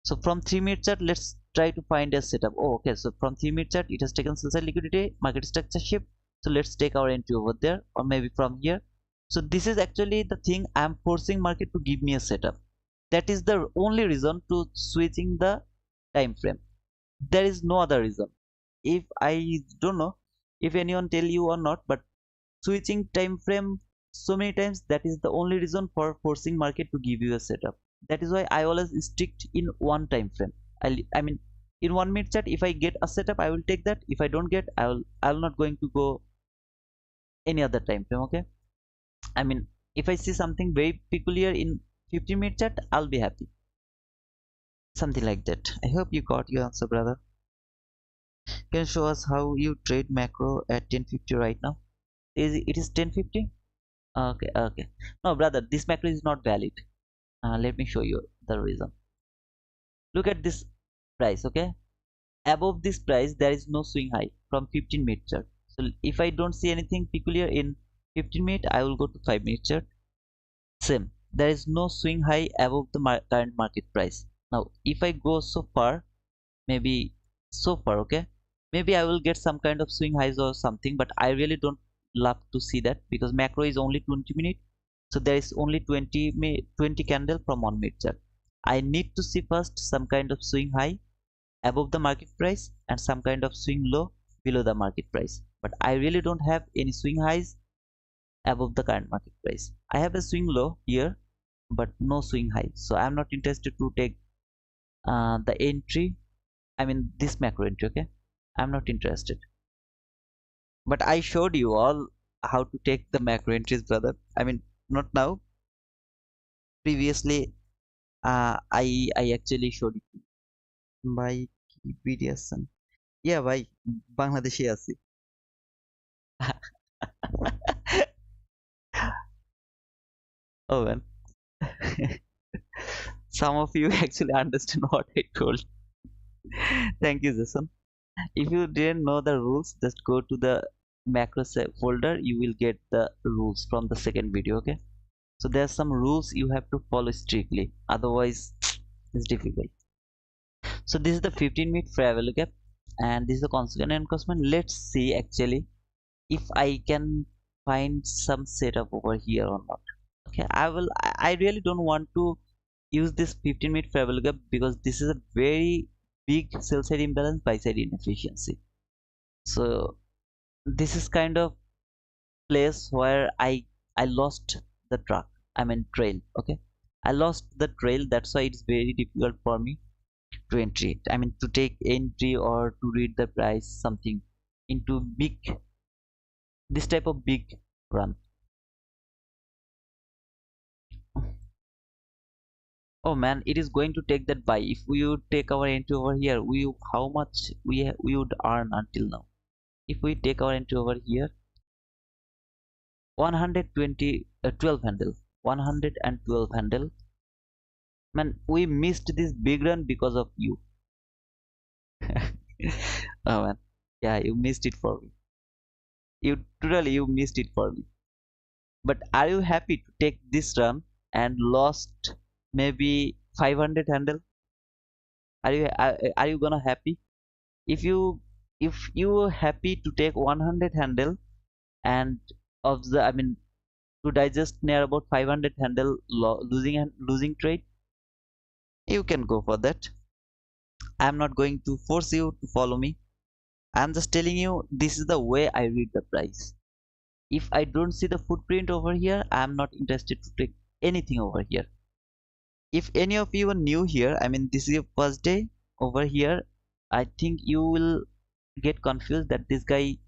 S1: So from 3 minute chart, let's try to find a setup. Oh, okay, so from 3 minute chart it has taken sell side liquidity, market structure shift. So let's take our entry over there, or maybe from here. So this is actually the thing, I am forcing market to give me a setup. That is the only reason to switching the time frame. There is no other reason. If I don't know if anyone tell you or not, but switching time frame so many times, that is the only reason for forcing market to give you a setup. That is why I always stick in one time frame. I mean, in 1 minute chart, if I get a setup, I will take that. If I don't get, I'll not going to go any other time frame. Okay, I mean, if I see something very peculiar in 15 minute chart, I'll be happy. Something like that. I hope you got your answer, brother. Can you show us how you trade macro at 1050 right now? It is 1050? Okay, okay. No, brother, this macro is not valid. Let me show you the reason. Look at this price, okay? Above this price, there is no swing high from 15 minute chart. So if I don't see anything peculiar in 15 minute, I will go to 5 minute chart. Same. There is no swing high above the current market price. Now, if I go so far, maybe so far, okay, maybe I will get some kind of swing highs or something, but I really don't love to see that because macro is only 20 minute. So there is only 20 candle from 1 minute chart. I need to see first some kind of swing high above the market price and some kind of swing low below the market price, but I really don't have any swing highs above the current market price. I have a swing low here, but no swing high, so I'm not interested to take the entry, I mean this macro entry. Okay, I'm not interested. But I showed you all how to take the macro entries, brother. I mean, not now. Previously, I actually showed it by BDSN. Yeah, by Bangladeshi আছি. Oh man. Some of you actually understand what I told. Thank you, Jason. If you didn't know the rules, just go to the folder, you will get the rules from the second video. Okay, so there are some rules you have to follow strictly, otherwise it's difficult. So this is the 15-minute fair value gap, and this is the consequent encroachment. Let's see actually if I can find some setup over here or not. Okay, I really don't want to use this 15-minute fair value gap because this is a very big sell side imbalance, buy side inefficiency. So this is kind of place where I lost the track, I mean trail. Okay, I lost the trail, that's why it's very difficult for me to entry it, I mean to take entry or to read the price something into big, this type of big run. Oh man, it is going to take that buy. If we would take our entry over here, how much we would earn until now. If we take our entry over here, 120 12 handle, 112 handle. Man, we missed this big run because of you. Oh man, yeah, you missed it for me. You missed it for me. But are you happy to take this run and lost maybe 500 handle? Are you gonna happy? If you happy to take 100 handle and of the, I mean to digest near about 500 handle losing and losing trade, you can go for that. I'm not going to force you to follow me. I'm just telling you this is the way I read the price. If I don't see the footprint over here, I'm not interested to take anything over here. If any of you are new here, I mean this is your first day over here, I think you will get confused that this guy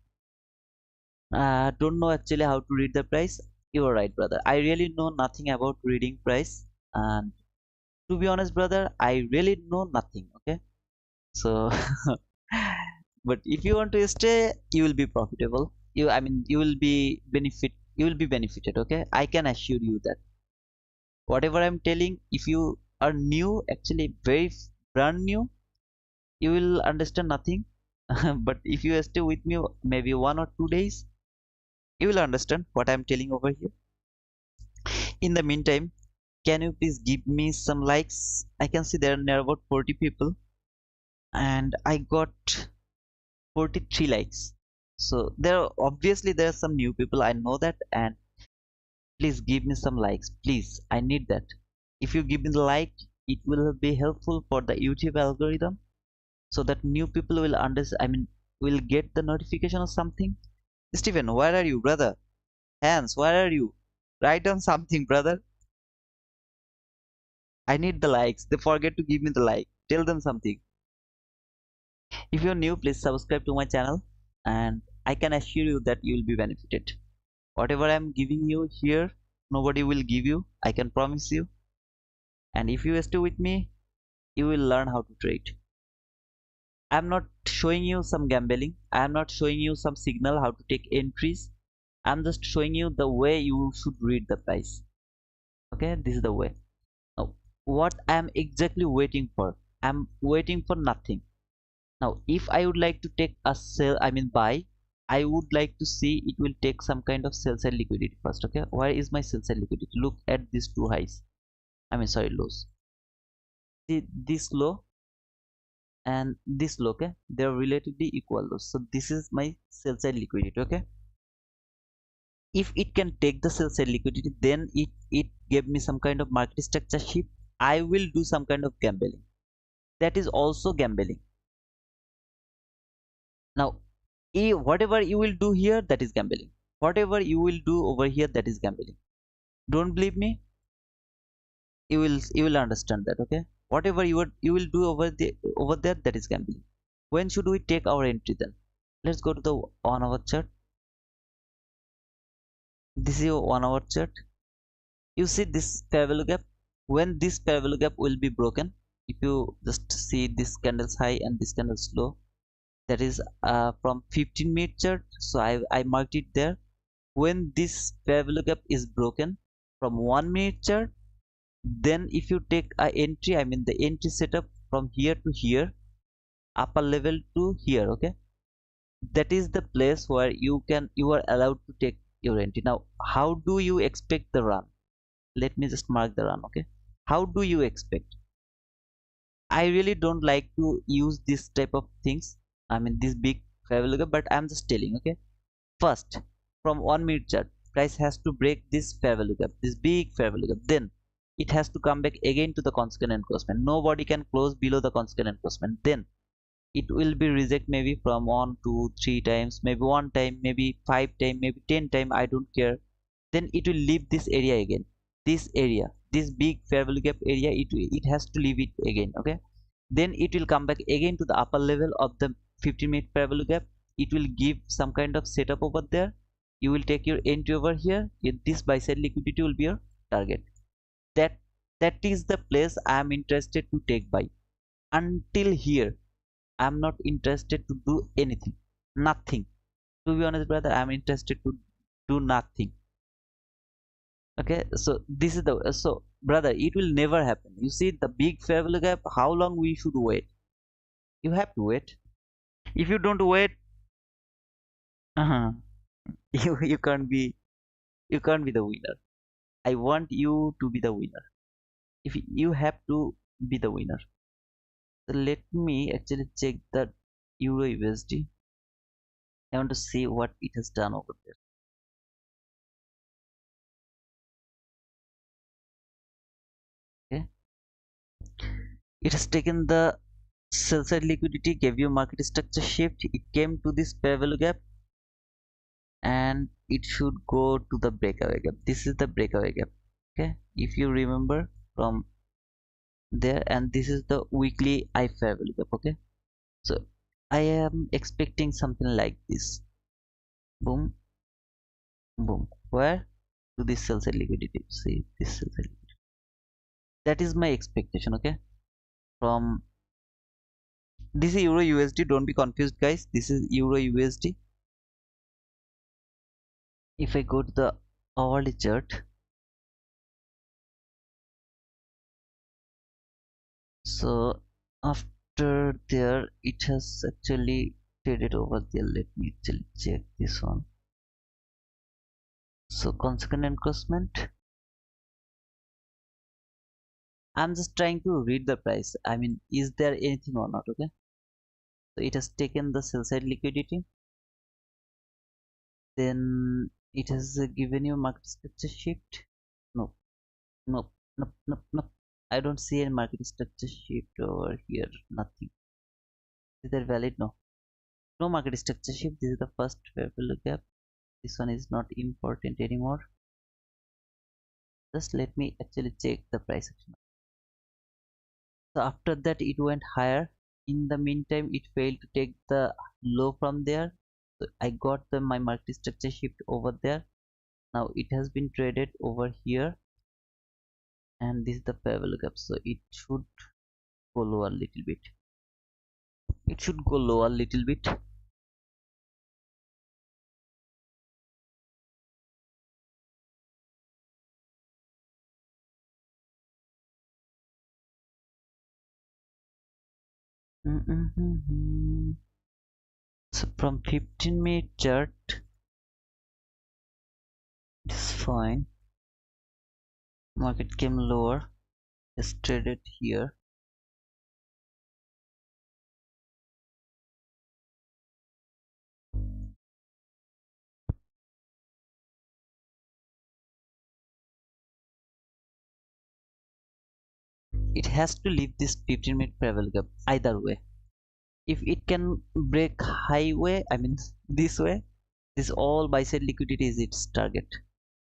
S1: don't know actually how to read the price. You are right, brother. I really know nothing about reading price, and to be honest, brother, I really know nothing. Okay, so but if you want to stay, you will be profitable. I mean, you will be benefit. You will be benefited. Okay, I can assure you that whatever I'm telling, if you are new, actually very brand new, you will understand nothing. But if you stay with me maybe 1 or 2 days, you will understand what I'm telling over here. In the meantime, can you please give me some likes? I can see there are near about 40 people and I got 43 likes. So there are some new people, I know that, and please give me some likes. Please, I need that. If you give me the like, it will be helpful for the YouTube algorithm so that new people will understand, I mean will get the notification or something. Stephen, where are you, brother? Hans, where are you? Write down something, brother. I need the likes. They forget to give me the like. Tell them something. If you're new, please subscribe to my channel and I can assure you that you will be benefited. Whatever I'm giving you here, nobody will give you. I can promise you. And if you stay with me, you will learn how to trade. I'm not showing you some gambling. I'm not showing you some signal how to take entries. I'm just showing you the way you should read the price. Okay, this is the way. Now, what I'm exactly waiting for? I'm waiting for nothing. Now, if I would like to take a sell, I mean buy, I would like to see it will take some kind of sell side liquidity first. Okay, where is my sell side liquidity? Look at these two highs. I mean, sorry, lows. See this low and this low. Okay, they're relatively equal lows. So this is my sell side liquidity. Okay, if it can take the sell side liquidity, then it gave me some kind of market structure shift. I will do some kind of gambling. That is also gambling. Now, whatever you will do here, that is gambling. Whatever you will do over here, that is gambling. Don't believe me? You will understand that. Okay. Whatever you will do over there, that is gambling. When should we take our entry then? Let's go to the 1 hour chart. This is your 1 hour chart. You see this fair value gap. When this fair value gap will be broken, if you just see this candle's high and this candle's low, that is from 15-minute chart, so I marked it there. When this fair value gap is broken from 1-minute chart, then if you take a entry, I mean the entry setup from here to here, upper level to here. Okay, that is the place where you are allowed to take your entry. Now how do you expect the run? Let me just mark the run. Okay, how do you expect? I really don't like to use this type of things, I mean this big fair, but I'm just telling. Okay, first, from 1 minute chart, price has to break this fair value gap, this big fair value gap. Then it has to come back again to the constant encroachment. Nobody can close below the constant encroachment. Then it will be reject maybe from 1 2 3 times, maybe one time, maybe 5 time, maybe 10 time, I don't care. Then it will leave this area again, this area, this big fair value gap area. It has to leave it again. Okay, then it will come back again to the upper level of the 15-minute fair value gap. It will give some kind of setup over there. You will take your entry over here. This buy side liquidity will be your target. That that is the place I am interested to take buy. Until here I'm not interested to do anything, nothing. To be honest, brother, I'm interested to do nothing. Okay, so this is the so brother, it will never happen. You see the big fair value gap, how long we should wait? You have to wait. If you don't wait, uh you can't be, you can't be the winner. I want you to be the winner. If you have to be the winner. So let me actually check that Euro USD. I want to see what it has done over there. Okay, it has taken the sell side liquidity, gave you market structure shift. It came to this fair value gap and it should go to the breakaway gap. This is the breakaway gap. Okay, if you remember from there, and this is the weekly I fair value gap. Okay, so I am expecting something like this. Boom, boom. Where? To this sell side liquidity. See this sell side liquidity. That is my expectation. Okay, from this is Euro USD. Don't be confused, guys. This is Euro USD. If I go to the hourly chart, so after there it has actually traded over there. Let me actually check this one. So consequent encroachment, I'm just trying to read the price. I mean, is there anything or not? Okay, so it has taken the sell side liquidity, then it has given you market structure shift. No, no, no, no, no. I don't see any market structure shift over here. Nothing. Is that valid? No, no market structure shift. This is the first fair value gap. This one is not important anymore. Just let me actually check the price action. So after that it went higher. In the meantime it failed to take the low from there. So I got my market structure shift over there. Now it has been traded over here and this is the fair value gap. So it should go lower a little bit. It should go lower a little bit. So from 15-minute chart it's fine. Market came lower, just traded here. It has to leave this 15-minute fair value gap either way. If it can break highway, I mean this way, this all buy side liquidity is its target.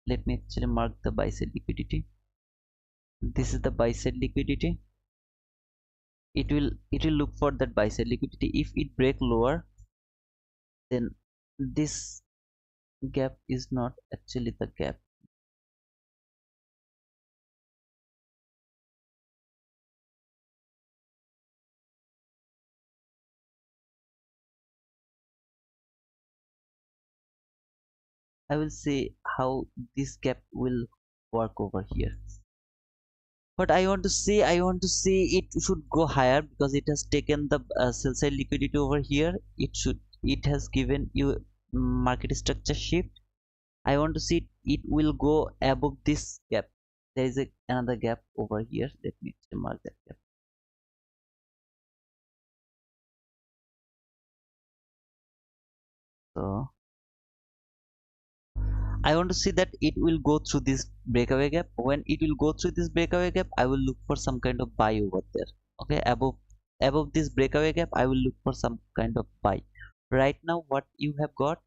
S1: Let me actually mark the buy side liquidity. This is the buy side liquidity. It will look for that buy side liquidity. If it break lower, then this gap is not actually the gap. I will see how this gap will work over here. But I want to see it should go higher because it has taken the sell side liquidity over here. It should it has given you market structure shift. I want to see it will go above this gap. There is another gap over here. Let me mark that gap. So I want to see that it will go through this breakaway gap. When it will go through this breakaway gap, I will look for some kind of buy over there. Okay, above this breakaway gap, I will look for some kind of buy. Right now, what you have got,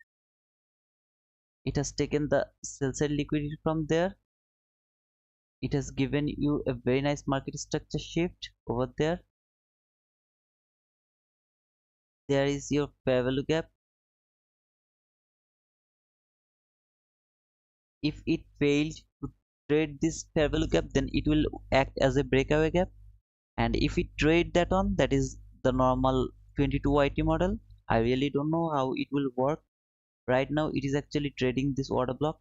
S1: it has taken the sell side liquidity from there. It has given you a very nice market structure shift over there. There is your fair value gap. If it fails to trade this fair value gap, then it will act as a breakaway gap. And if we trade that on, that is the normal 22 YT model. I really don't know how it will work. Right now it is actually trading this order block.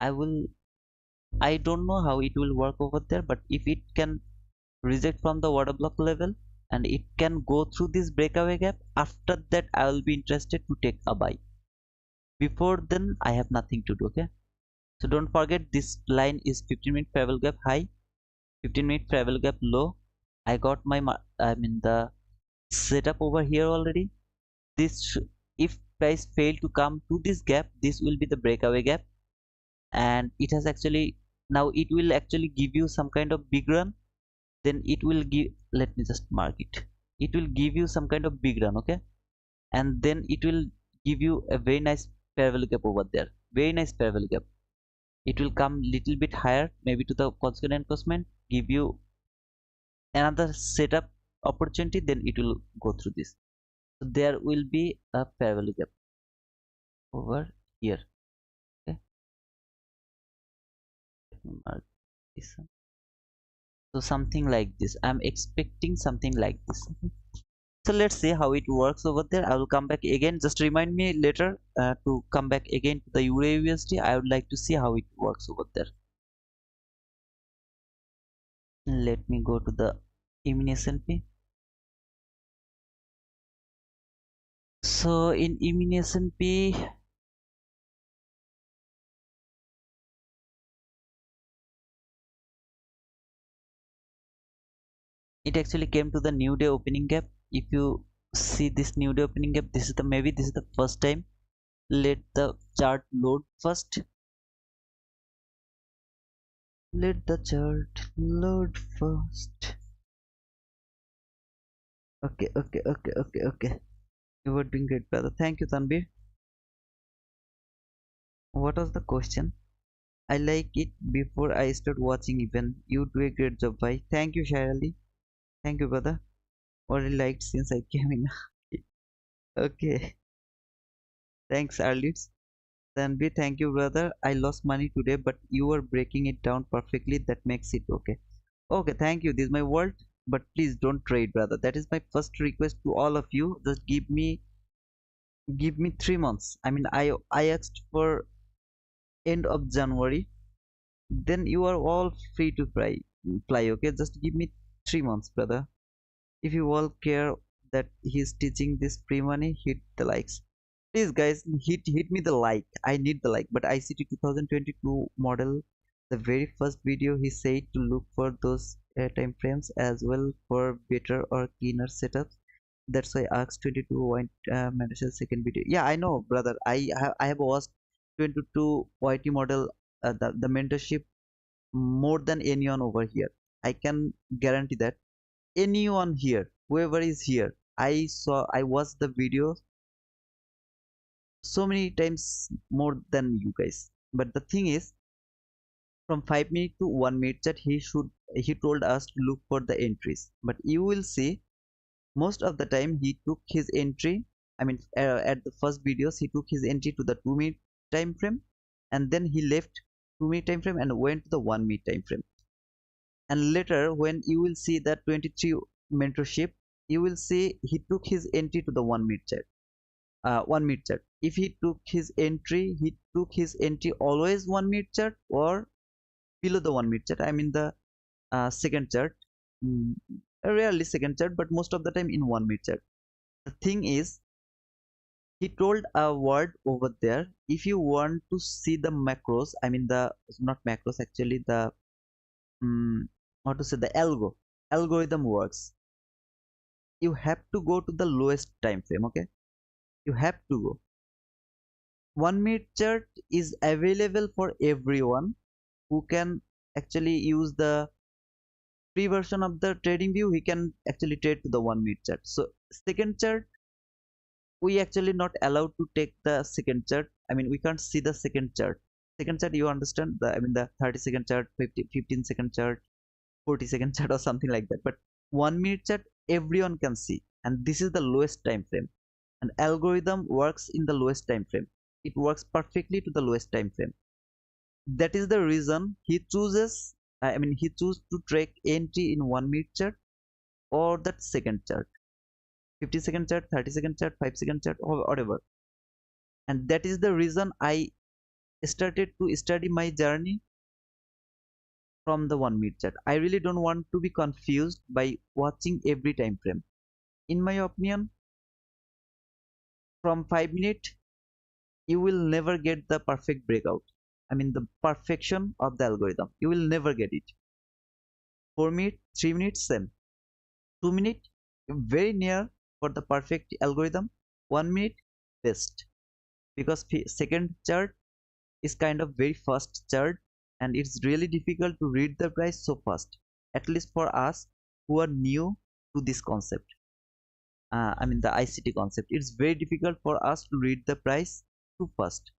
S1: I don't know how it will work over there, but if it can reject from the order block level and it can go through this breakaway gap, after that I will be interested to take a buy. Before then I have nothing to do. Okay, so don't forget this line is 15-minute fair value gap high, 15-minute fair value gap low. I got my the setup over here already. If price fail to come to this gap, this will be the breakaway gap, and it has actually, now it will actually give you some kind of big run. Then it will give, let me just mark it, it will give you some kind of big run. Okay, and then it will give you a very nice fair value gap over there, very nice fair value gap. It will come little bit higher, maybe to the consequent encroachment, give you another setup opportunity, then it will go through this. So there will be a fair value gap over here. Okay, let me mark this one. So something like this, I'm expecting something like this. Okay, so let's see how it works over there. I will come back again, just remind me later to come back again to the euro USD. I would like to see how it works over there. Let me go to the EMI S&P. So in EMI S&P, it actually came to the new day opening gap. If you see this new day opening gap, this is the, maybe this is the first time. Let the chart load first. Let the chart load first. Okay. You were doing great, brother. Thank you, Tanbir. What was the question? I like it before I start watching even. You do a great job, bye. Thank you, Shirley. Thank you, brother. Already liked since I came in. Okay. Thanks, Arlitz. Tanbir, thank you, brother. I lost money today, but you were breaking it down perfectly. That makes it okay. Okay, thank you. This is my world. But please don't trade, brother. That is my first request to all of you. Just give me 3 months. I mean, I asked for end of January. Then you are all free to fly. Okay, just give me 3 months, brother. If you all care that he's teaching this free money, hit the likes, please, guys. Hit me the like. I need the like. But ICT 2022 model, the very first video, he said to look for those time frames as well for better or cleaner setups. That's why I asked 22 point mention second video. Yeah, I know, brother. I have watched 22 YT model, the mentorship, more than anyone over here. I can guarantee that anyone here, whoever is here, I watched the video so many times more than you guys. But the thing is, from 5 minutes to 1 minute chat, he told us to look for the entries. But you will see, most of the time he took his entry. I mean, at the first videos, he took his entry to the 2 minute time frame, and then he left 2 minute time frame and went to the 1 minute time frame. And later, when you will see that 23 mentorship, you will see he took his entry to the 1 minute chart. 1 minute chart. If he took his entry, he took his entry always 1 minute chart or below the 1 minute chart. I mean the second chart. Mm, Rarely second chart, but most of the time in 1 minute chart. The thing is, he told a word over there. If you want to see the macros, I mean the not macros actually, the how to say, the algorithm works. You have to go to the lowest time frame. Okay, you have to go. 1 minute chart is available for everyone who can actually use the free version of the trading view. He can actually trade to the 1 minute chart. So second chart, we actually not allowed to take the second chart. I mean, we can't see the second chart. Second chart, you understand, the I mean the 30-second chart, 15-second chart, 40-second chart, or something like that. But 1 minute chart everyone can see, and this is the lowest time frame. And algorithm works in the lowest time frame. It works perfectly to the lowest time frame. That is the reason he chooses, I mean he chooses to track entry in 1 minute chart or that second chart, 50-second chart, 30-second chart, 5-second chart, or whatever. And that is the reason I started to study my journey from the 1 minute chart. I really don't want to be confused by watching every time frame. In my opinion, from 5 minute, you will never get the perfect breakout. I mean the perfection of the algorithm. You will never get it. 4 minute, 3 minutes, same. 2 minute, very near for the perfect algorithm. 1 minute, best. Because second chart is kind of very fast chart, and it's really difficult to read the price so fast, at least for us who are new to this concept. I mean the ICT concept, it's very difficult for us to read the price too fast.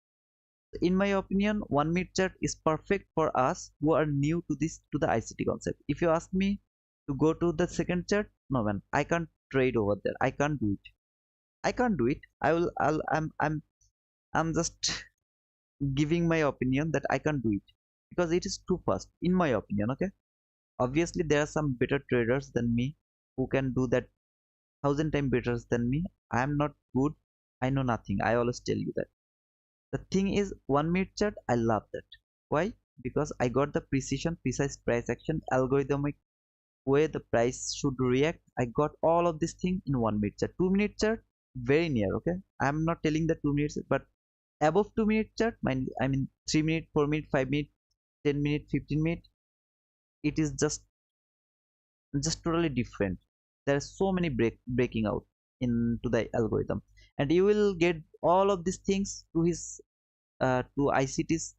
S1: In my opinion, 1 minute chart is perfect for us who are new to this, to the ICT concept. If you ask me to go to the second chart, no man, I can't trade over there. I can't do it. I can't do it. I'm just giving my opinion that I can't do it because it is too fast, in my opinion. Okay, obviously there are some better traders than me who can do that 1,000 times better than me. I am not good. I know nothing. I always tell you that. The thing is, 1 minute chart, I love that. Why? Because I got the precise price action, algorithmic way the price should react. I got all of this thing in 1 minute chart. 2 minute chart, very near. Okay, I'm not telling the 2 minutes, but above 2 minute chart, I mean 3 minute, 4 minute, 5 minute, 10 minute, 15 minute. It is just totally different. There are so many breaking out into the algorithm, and you will get all of these things to his to ICT's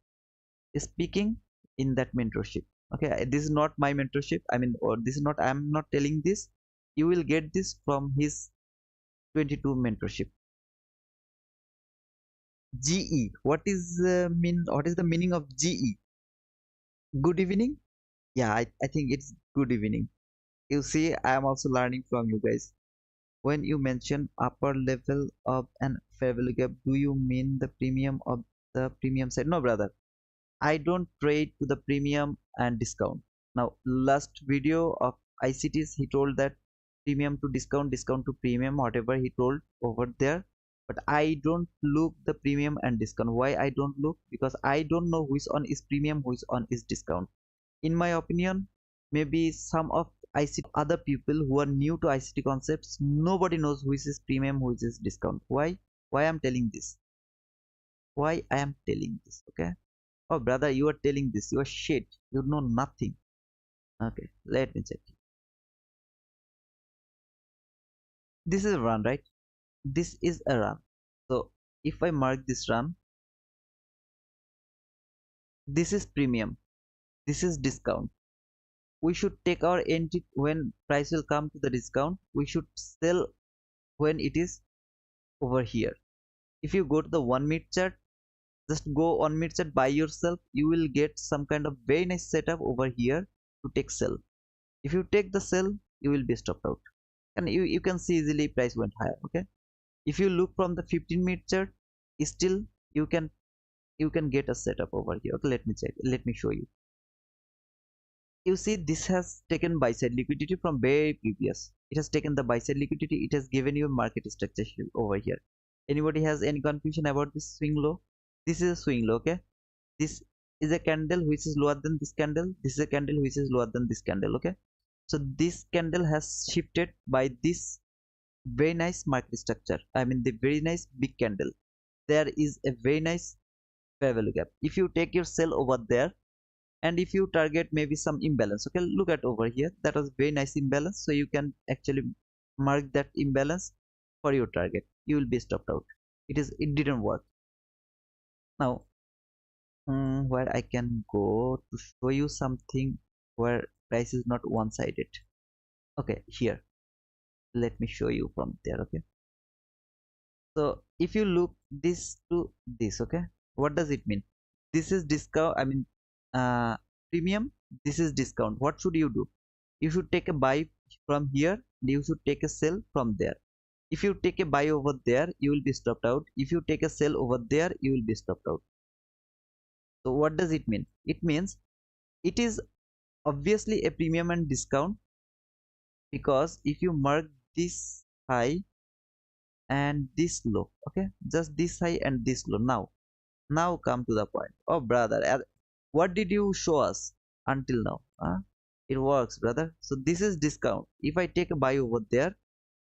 S1: speaking in that mentorship. Okay, this is not my mentorship. I mean, or this is not, I'm not telling this. You will get this from his 22 mentorship. GE. What is mean? What is the meaning of GE? Good evening. Yeah, I think it's good evening. You see, I am also learning from you guys. When you mention upper level of an fair value gap, do you mean the premium of the premium side? No, brother. I don't trade to the premium and discount. Now, last video of ICTs, he told that premium to discount, discount to premium, whatever he told over there. But I don't look the premium and discount. Why I don't look? Because I don't know which on is premium, which on is discount. In my opinion, maybe some of ICT other people who are new to ICT concepts, nobody knows which is premium, which is discount. Why? Why I'm telling this? Why I am telling this? Okay. Oh, brother, you are telling this. You are shit. You know nothing. Okay, let me check. This is a run, right? This is a run. So if I mark this run, this is premium. This is discount. We should take our entry when price will come to the discount. We should sell when it is over here. If you go to the 1 minute chart, just go 1 minute chart by yourself. You will get some kind of very nice setup over here to take sell. If you take the sell, you will be stopped out, and you can see easily price went higher. Okay, if you look from the 15-minute chart, still you can get a setup over here. Okay, let me check, let me show you. You see, this has taken buy side liquidity from very previous. It has taken the buy side liquidity. It has given you a market structure over here. Anybody has any confusion about this swing low? This is a swing low. Okay, this is a candle which is lower than this candle. This is a candle which is lower than this candle. Okay, so this candle has shifted by this very nice market structure, I mean the very nice big candle, there is a very nice fair value gap. If you take your sell over there, and if you target maybe some imbalance, okay, look at over here, that was very nice imbalance, so you can actually mark that imbalance for your target. You will be stopped out. It didn't work. Now where I can go to show you something where price is not one-sided. Okay, here, let me show you from there. Okay, so if you look this to this, okay, what does it mean? This is discount, I mean premium, this is discount. What should you do? You should take a buy from here, you should take a sell from there. If you take a buy over there, you will be stopped out. If you take a sell over there, you will be stopped out. So what does it mean? It means it is obviously a premium and discount, because if you mark this high and this low, okay, just this high and this low. Now come to the point. Oh brother, what did you show us until now? It works, brother. So this is discount. If I take a buy over there,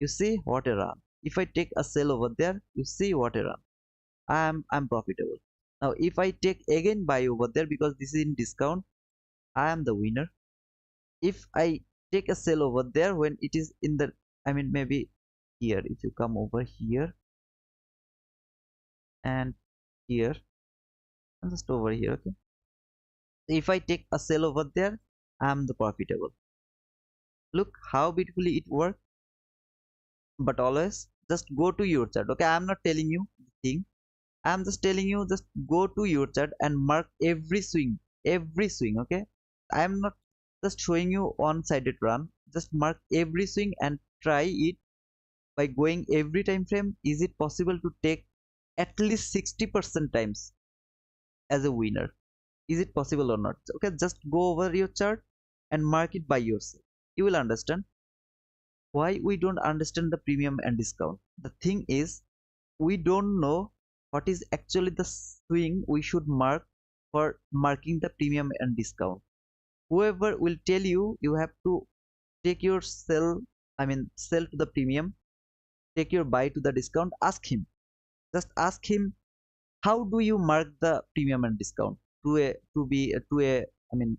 S1: you see what a run. If I take a sell over there, you see what a run. I'm profitable. Now if I take again buy over there, because this is in discount, I am the winner. If I take a sell over there when it is in the, I mean maybe here, if you come over here and here and just over here, okay, if I take a sell over there, I am the profitable. Look how beautifully it works. But always just go to your chart. Okay, I'm not telling you the thing, I'm just telling you, just go to your chart and mark every swing, every swing. Okay, I'm not just showing you one-sided run. Just mark every swing and try it by going every time frame. Is it possible to take at least 60% times as a winner? Is it possible or not? Okay, just go over your chart and mark it by yourself. You will understand why we don't understand the premium and discount. The thing is, we don't know what is actually the swing we should mark for marking the premium and discount. Whoever will tell you, you have to take your sell, I mean sell to the premium, take your buy to the discount. Ask him, just ask him, how do you mark the premium and discount to a to a, I mean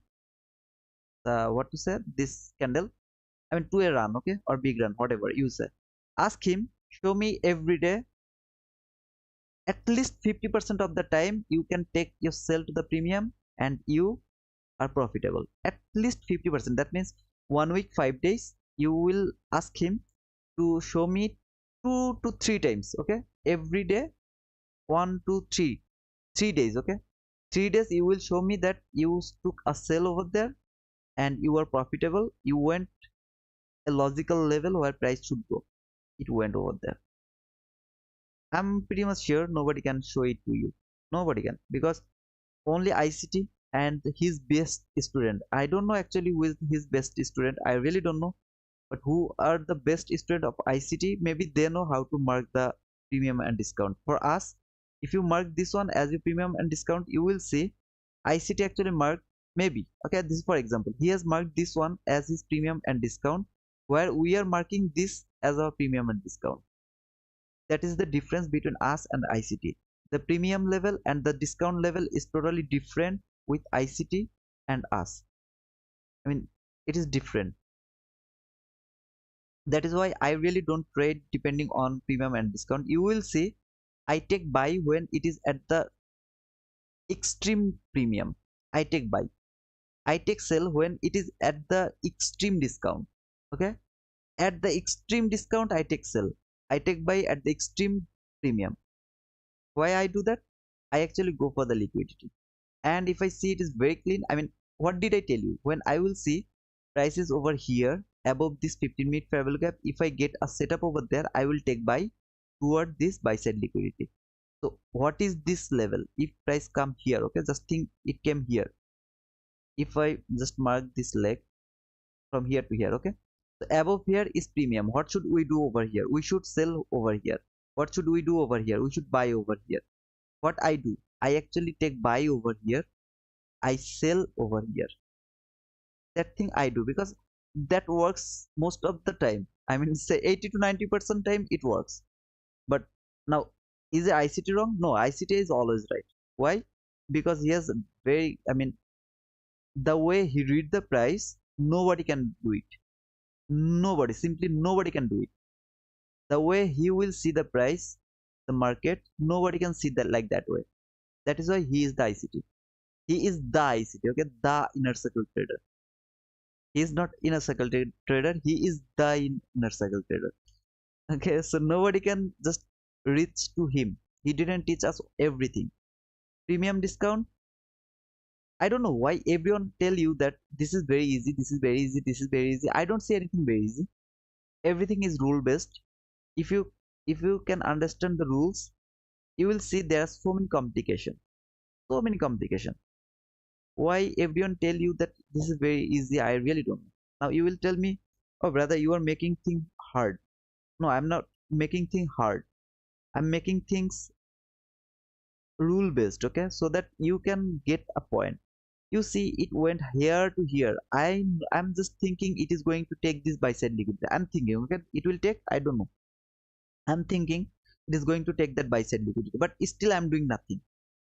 S1: what to say, this candle, I mean to a run, okay, or big run, whatever you say. Ask him, show me every day at least 50% of the time you can take your sell to the premium and you are profitable. At least 50%. That means 1 week, 5 days. You will ask him to show me 2 to 3 times. Okay, every day, 1 to 3, 3 days. Okay, 3 days you will show me that you took a sell over there and you are profitable. You went a logical level where price should go. It went over there. I'm pretty much sure nobody can show it to you. Nobody can, because only ICT and his best student. I don't know actually who is his best student. I really don't know. But who are the best student of ICT? Maybe they know how to mark the premium and discount. For us, if you mark this one as a premium and discount, you will see ICT actually marked, maybe. Okay, this is for example. He has marked this one as his premium and discount, where we are marking this as our premium and discount. That is the difference between us and ICT. The premium level and the discount level is totally different with ICT and us. I mean, it is different. That is why I really don't trade depending on premium and discount. You will see I take buy when it is at the extreme premium. I take buy. I take sell when it is at the extreme discount. Okay, at the extreme discount I take sell. I take buy at the extreme premium. Why I do that? I actually go for the liquidity. And if I see it is very clean, I mean, what did I tell you? When I will see prices over here above this 15-minute fair value gap, if I get a setup over there, I will take buy toward this buy side liquidity. So what is this level? If price come here, okay, just think it came here. If I just mark this leg from here to here, okay, so above here is premium. What should we do over here? We should sell over here. What should we do over here? We should buy over here. What I do, I actually take buy over here, I sell over here. That thing I do because that works most of the time. I mean, say 80 to 90% time it works. But now, is the ICT wrong? No, ICT is always right. Why? Because he has very, I mean, the way he read the price, nobody can do it. Nobody, simply nobody can do it. The way he will see the price, the market, nobody can see that like that way. That is why he is the ICT. He is the ICT, okay, the inner circle trader. He is not inner circle trader. He is the inner circle trader. Okay, so nobody can just reach to him. He didn't teach us everything. Premium discount. I don't know why everyone tell you that this is very easy. This is very easy. This is very easy. I don't see anything very easy. Everything is rule based. If you can understand the rules, you will see there are so many complications. So many complications. Why everyone tell you that this is very easy? I really don't know. Now you will tell me, oh brother, you are making things hard. No, I'm not making things hard. I'm making things rule based, okay, so that you can get a point. You see, it went here to here. I'm just thinking it is going to take this buy side liquidity. I'm thinking, okay, it will take, I don't know. I'm thinking it is going to take that buy side liquidity, but still I'm doing nothing.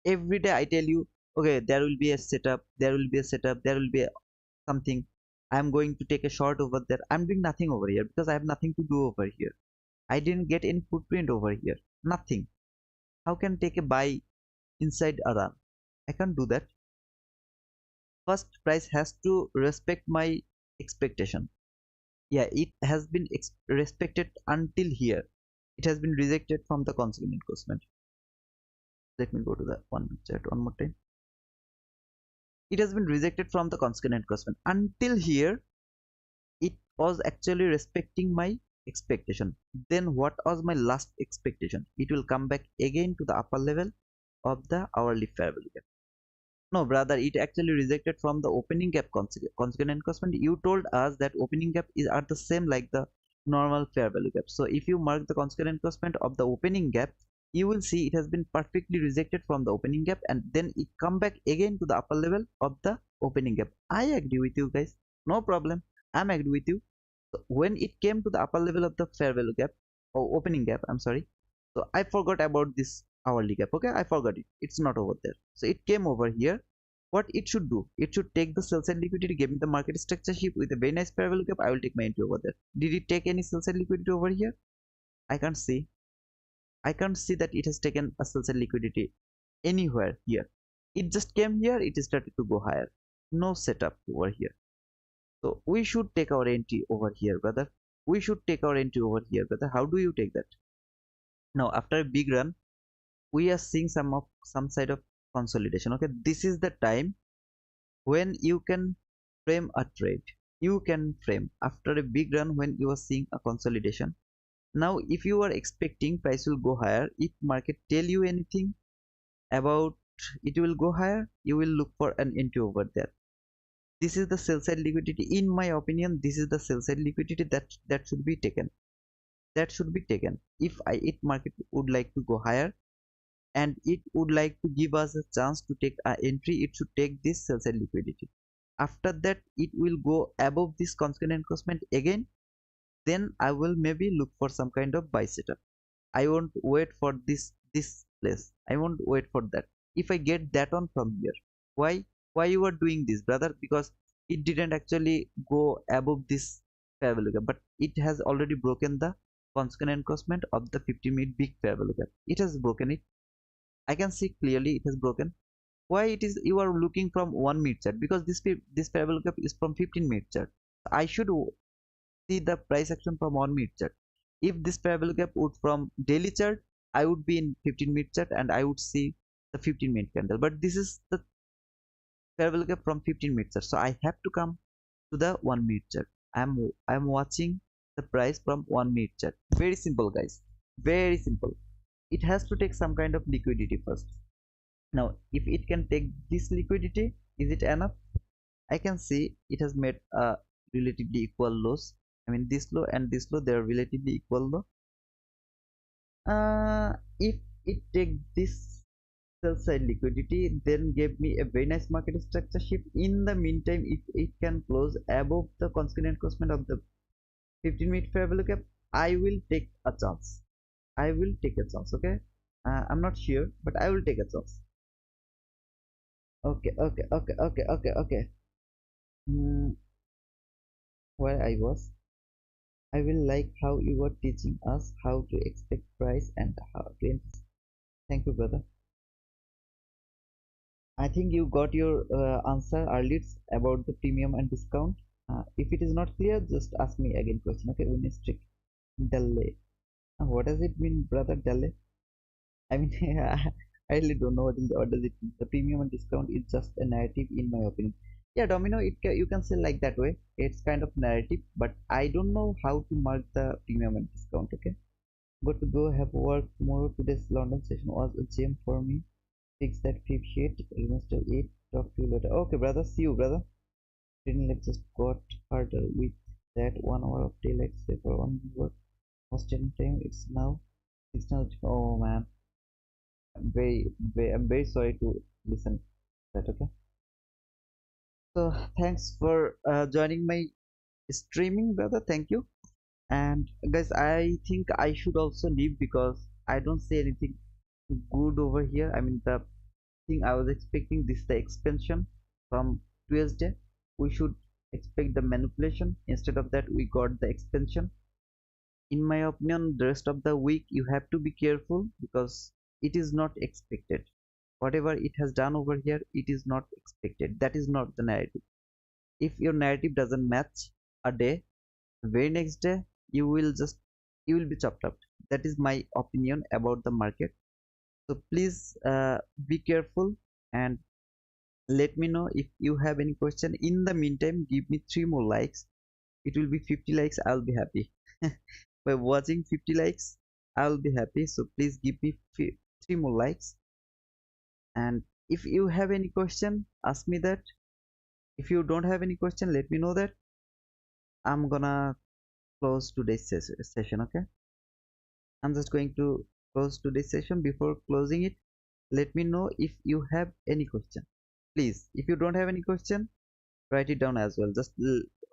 S1: Every day I tell you, okay, there will be a setup, there will be a setup, there will be something. I'm going to take a short over there. I'm doing nothing over here because I have nothing to do over here. I didn't get any footprint over here. Nothing. How can take a buy inside a run? I can't do that. First, price has to respect my expectation. Yeah, it has been respected until here. It has been rejected from the consequent encroachment. Let me go to the 1 minute chart one more time. It has been rejected from the consequent encroachment. Until here, it was actually respecting my expectation. Then what was my last expectation? It will come back again to the upper level of the hourly fair value gap. No, brother, it actually rejected from the opening gap consequent encroachment. You told us that opening gap is are the same like the normal fair value gap. So if you mark the consequent encroachment of the opening gap, you will see it has been perfectly rejected from the opening gap, and then it come back again to the upper level of the opening gap. I agree with you guys. No problem. I'm agree with you. So when it came to the upper level of the fair value gap or opening gap, I'm sorry. So I forgot about this hourly gap. Okay, I forgot it. It's not over there. So it came over here. What it should do? It should take the sell side liquidity, give me the market structure sheet with a very nice fair value gap. I will take my entry over there. Did it take any sell side liquidity over here? I can't see. I can't see that it has taken a sell side liquidity anywhere here. It just came here. It started to go higher. No setup over here. So we should take our entry over here, brother. We should take our entry over here, brother. How do you take that? Now, after a big run, we are seeing some side of consolidation. Okay, this is the time when you can frame a trade. You can frame after a big run when you are seeing a consolidation. Now, if you are expecting price will go higher, if market tell you anything about it will go higher, you will look for an entry over there. This is the sell side liquidity. In my opinion, this is the sell side liquidity that should be taken. That should be taken. If it market would like to go higher and it would like to give us a chance to take an entry, it should take this sell side liquidity. After that, it will go above this consequent encroachment again. Then I will maybe look for some kind of buy setup. I won't wait for this place. I won't wait for that. If I get that on from here, why you are doing this, brother? Because it didn't actually go above this fair value gap, but it has already broken the consequent encroachment of the 50-minute big fair value gap. It has broken it. I can see clearly it has broken. Why it is you are looking from 1 minute chart? Because this fair value gap is from 15-minute chart. I should see the price action from 1 minute chart. If this fair value gap would from daily chart, I would be in 15-minute chart and I would see the 15-minute candle. But this is the fair value gap from 15-minute chart, so I have to come to the 1 minute chart. I'm watching the price from 1 minute chart. Very simple, guys. Very simple. It has to take some kind of liquidity first. Now, if it can take this liquidity, is it enough? I can see it has made a relatively equal lows. I mean, this low and this low, they are relatively equal low. If it take this sell side liquidity, then gave me a very nice market structure shift. In the meantime, if it can close above the consequent encroachment of the 15-minute fair value gap. I will take a chance. I will take a chance. Okay. I'm not sure, but I will take a chance. Okay. Okay. Okay. Okay. Okay. Okay. Hmm, where I was. I will like how you were teaching us how to expect price and how to. Thank you, brother. I think you got your answer earlier about the premium and discount. If it is not clear, just ask me again question. Okay, we strict delay. What does it mean, brother? Delay? I mean, I really don't know what does it mean. The premium and discount is just a narrative, in my opinion. Yeah, Domino, you can say like that way. It's kind of narrative, but I don't know how to mark the premium and discount. Okay, got to go have work tomorrow. Today's London session was a gem for me. Fix that fifth sheet. Remaster 8. Talk to you later. Okay, brother. See you, brother. Didn't let just got harder with that 1 hour of daylight save for one work. Hosting time. It's now 6 now. Oh man, I'm very sorry to listen to that. Okay. So thanks for joining my streaming, brother. Thank you. And guys, I think I should also leave because I don't see anything good over here. I mean, the thing I was expecting, this the expansion from Tuesday. We should expect the manipulation. Instead of that, we got the expansion. In my opinion, the rest of the week you have to be careful because it is not expected. Whatever it has done over here, it is not expected. That is not the narrative. If your narrative doesn't match a day, the very next day you will be chopped up. That is my opinion about the market. So please be careful and let me know if you have any question. In the meantime, give me 3 more likes. It will be 50 likes. I'll be happy. By watching 50 likes, I'll be happy. So please give me 3 more likes. And if you have any question, ask me that. If you don't have any question, let me know that. I'm gonna close today's session. Okay, I'm just going to close today's session. Before closing it, let me know if you have any question. Please, if you don't have any question, write it down as well. Just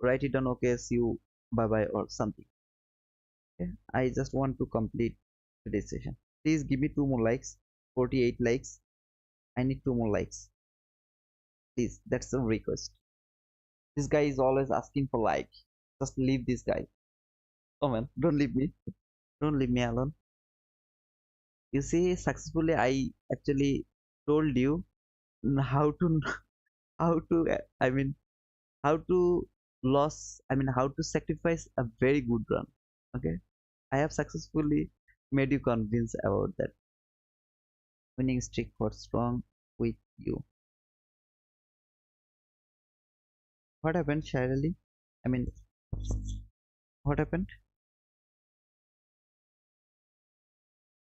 S1: write it down. Okay, see you, bye bye, or something. Okay, I just want to complete today's session. Please give me 2 more likes. 48 likes. I need 2 more likes. Please, that's a request. This guy is always asking for like. Just leave this guy. Oh man, don't leave me. Don't leave me alone. You see, successfully I actually told you how to how to I mean how to how to sacrifice a very good run. Okay, I have successfully made you convinced about that. Winning streak for strong with you. What happened, Shirley? I mean, what happened?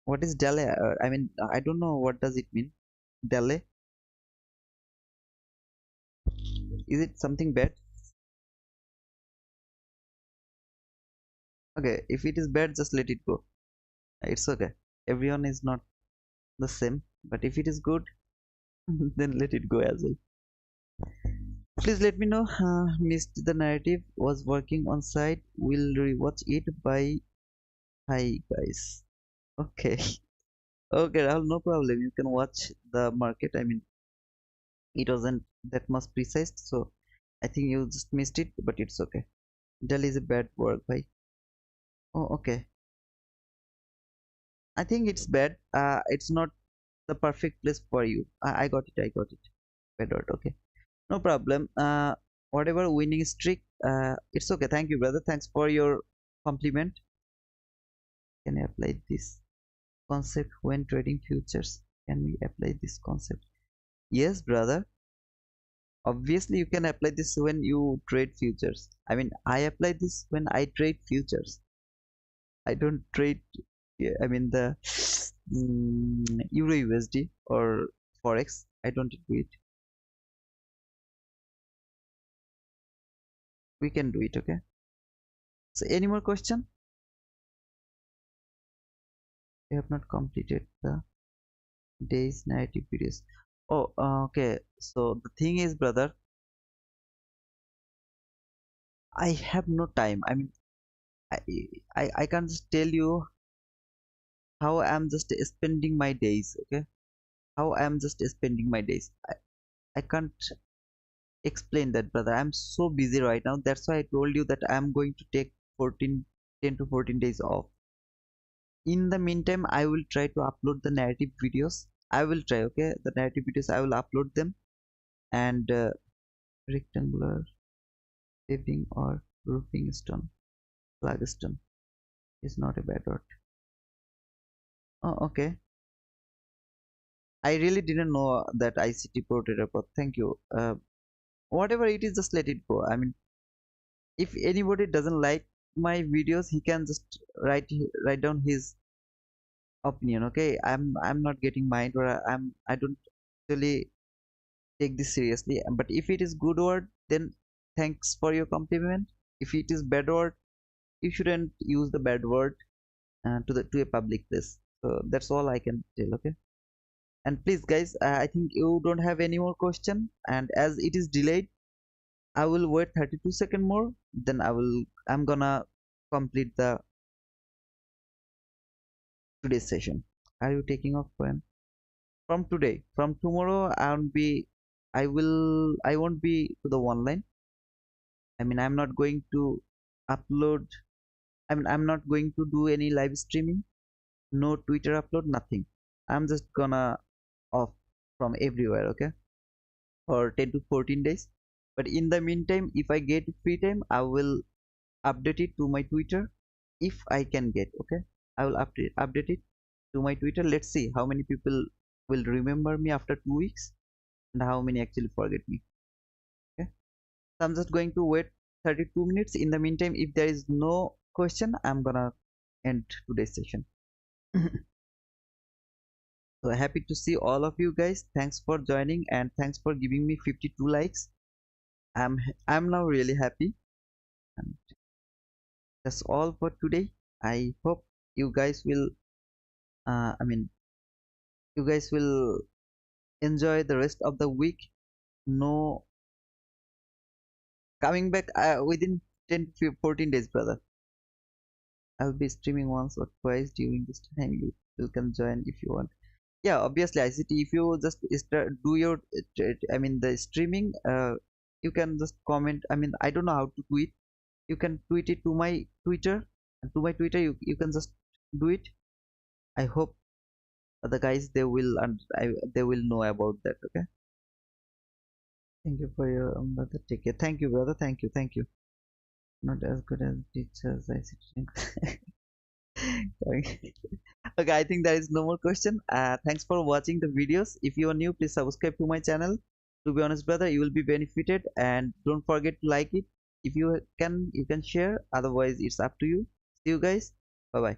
S1: What is delay? I mean, I don't know what does it mean. Delay? Is it something bad? Okay, if it is bad, just let it go. It's okay. Everyone is not the same, but if it is good, then let it go as well. Please let me know. Missed the narrative. Was working on site. Will rewatch it by. Hi guys. Okay. Okay, Rahul, no problem. You can watch the market. I mean, it wasn't that much precise, so I think you just missed it, but it's okay. Dell is a bad word, bhai. Oh, okay. I think it's bad. It's not the perfect place for you. I got it. I got it. Bad word. Okay. No problem. Whatever winning streak. It's okay. Thank you, brother. Thanks for your compliment. Can I apply this concept when trading futures? Can we apply this concept? Yes, brother. Obviously, you can apply this when you trade futures. I mean, I apply this when I trade futures. I don't trade. Yeah, I mean the Euro USD or Forex. I don't do it. We can do it. Okay. So, any more question? We have not completed the day's narrative videos. Oh, okay. So the thing is, brother, I have no time. I mean, I, I can't just tell you how I'm just spending my days, okay? How I'm just spending my days. I can't explain that, brother. I'm so busy right now. That's why I told you that I'm going to take 14, 10 to 14 days off. In the meantime, I will try to upload the narrative videos. I will try, okay? The narrative videos, I will upload them. And rectangular paving or roofing stone, flagstone is not a bad word. Oh, okay. I really didn't know that ICT Pro Trader Pro. Thank you. Whatever it is, just let it go. I mean, if anybody doesn't like my videos, he can just write down his opinion. Okay, I'm not getting mine, or I don't really take this seriously. But if it is good word, then thanks for your compliment. If it is bad word, you shouldn't use the bad word to a public place. So that's all I can tell. Okay. And please, guys, I think you don't have any more question. And as it is delayed, I will wait 32 seconds more. Then I'm gonna complete the today's session. Are you taking off when? From today? From tomorrow, I won't be to the online. I mean, I'm not going to upload. I mean, I'm not going to do any live streaming. No Twitter upload. Nothing. I'm just gonna off from everywhere. Okay, for 10 to 14 days. But in the meantime, if I get free time, I will update it to my Twitter if I can get. Okay, I will update it to my Twitter. Let's see how many people will remember me after 2 weeks and how many actually forget me. Okay, so I'm just going to wait 32 minutes. In the meantime, if there is no question, I'm gonna end today's session. So happy to see all of you guys. Thanks for joining and thanks for giving me 52 likes. I'm now really happy. And that's all for today. I hope you guys will I mean you guys will enjoy the rest of the week. No, coming back within 10 to 14 days, brother. I'll be streaming once or twice during this time. You can join if you want. Yeah, obviously ICT, if you just start do your I mean the streaming, you can just comment. I mean, I don't know how to tweet. You can tweet it to my Twitter, and to my Twitter you can just do it. I hope the guys they will and they will know about that. Okay, thank you for your brother. Take care. Thank you, brother. Thank you. Not as good as teachers, ICT. Okay, I think there is no more question. Thanks for watching the videos. If you are new, please subscribe to my channel. To be honest, brother, you will be benefited, and don't forget to like it. If you can share. Otherwise, it's up to you. See you guys. Bye bye.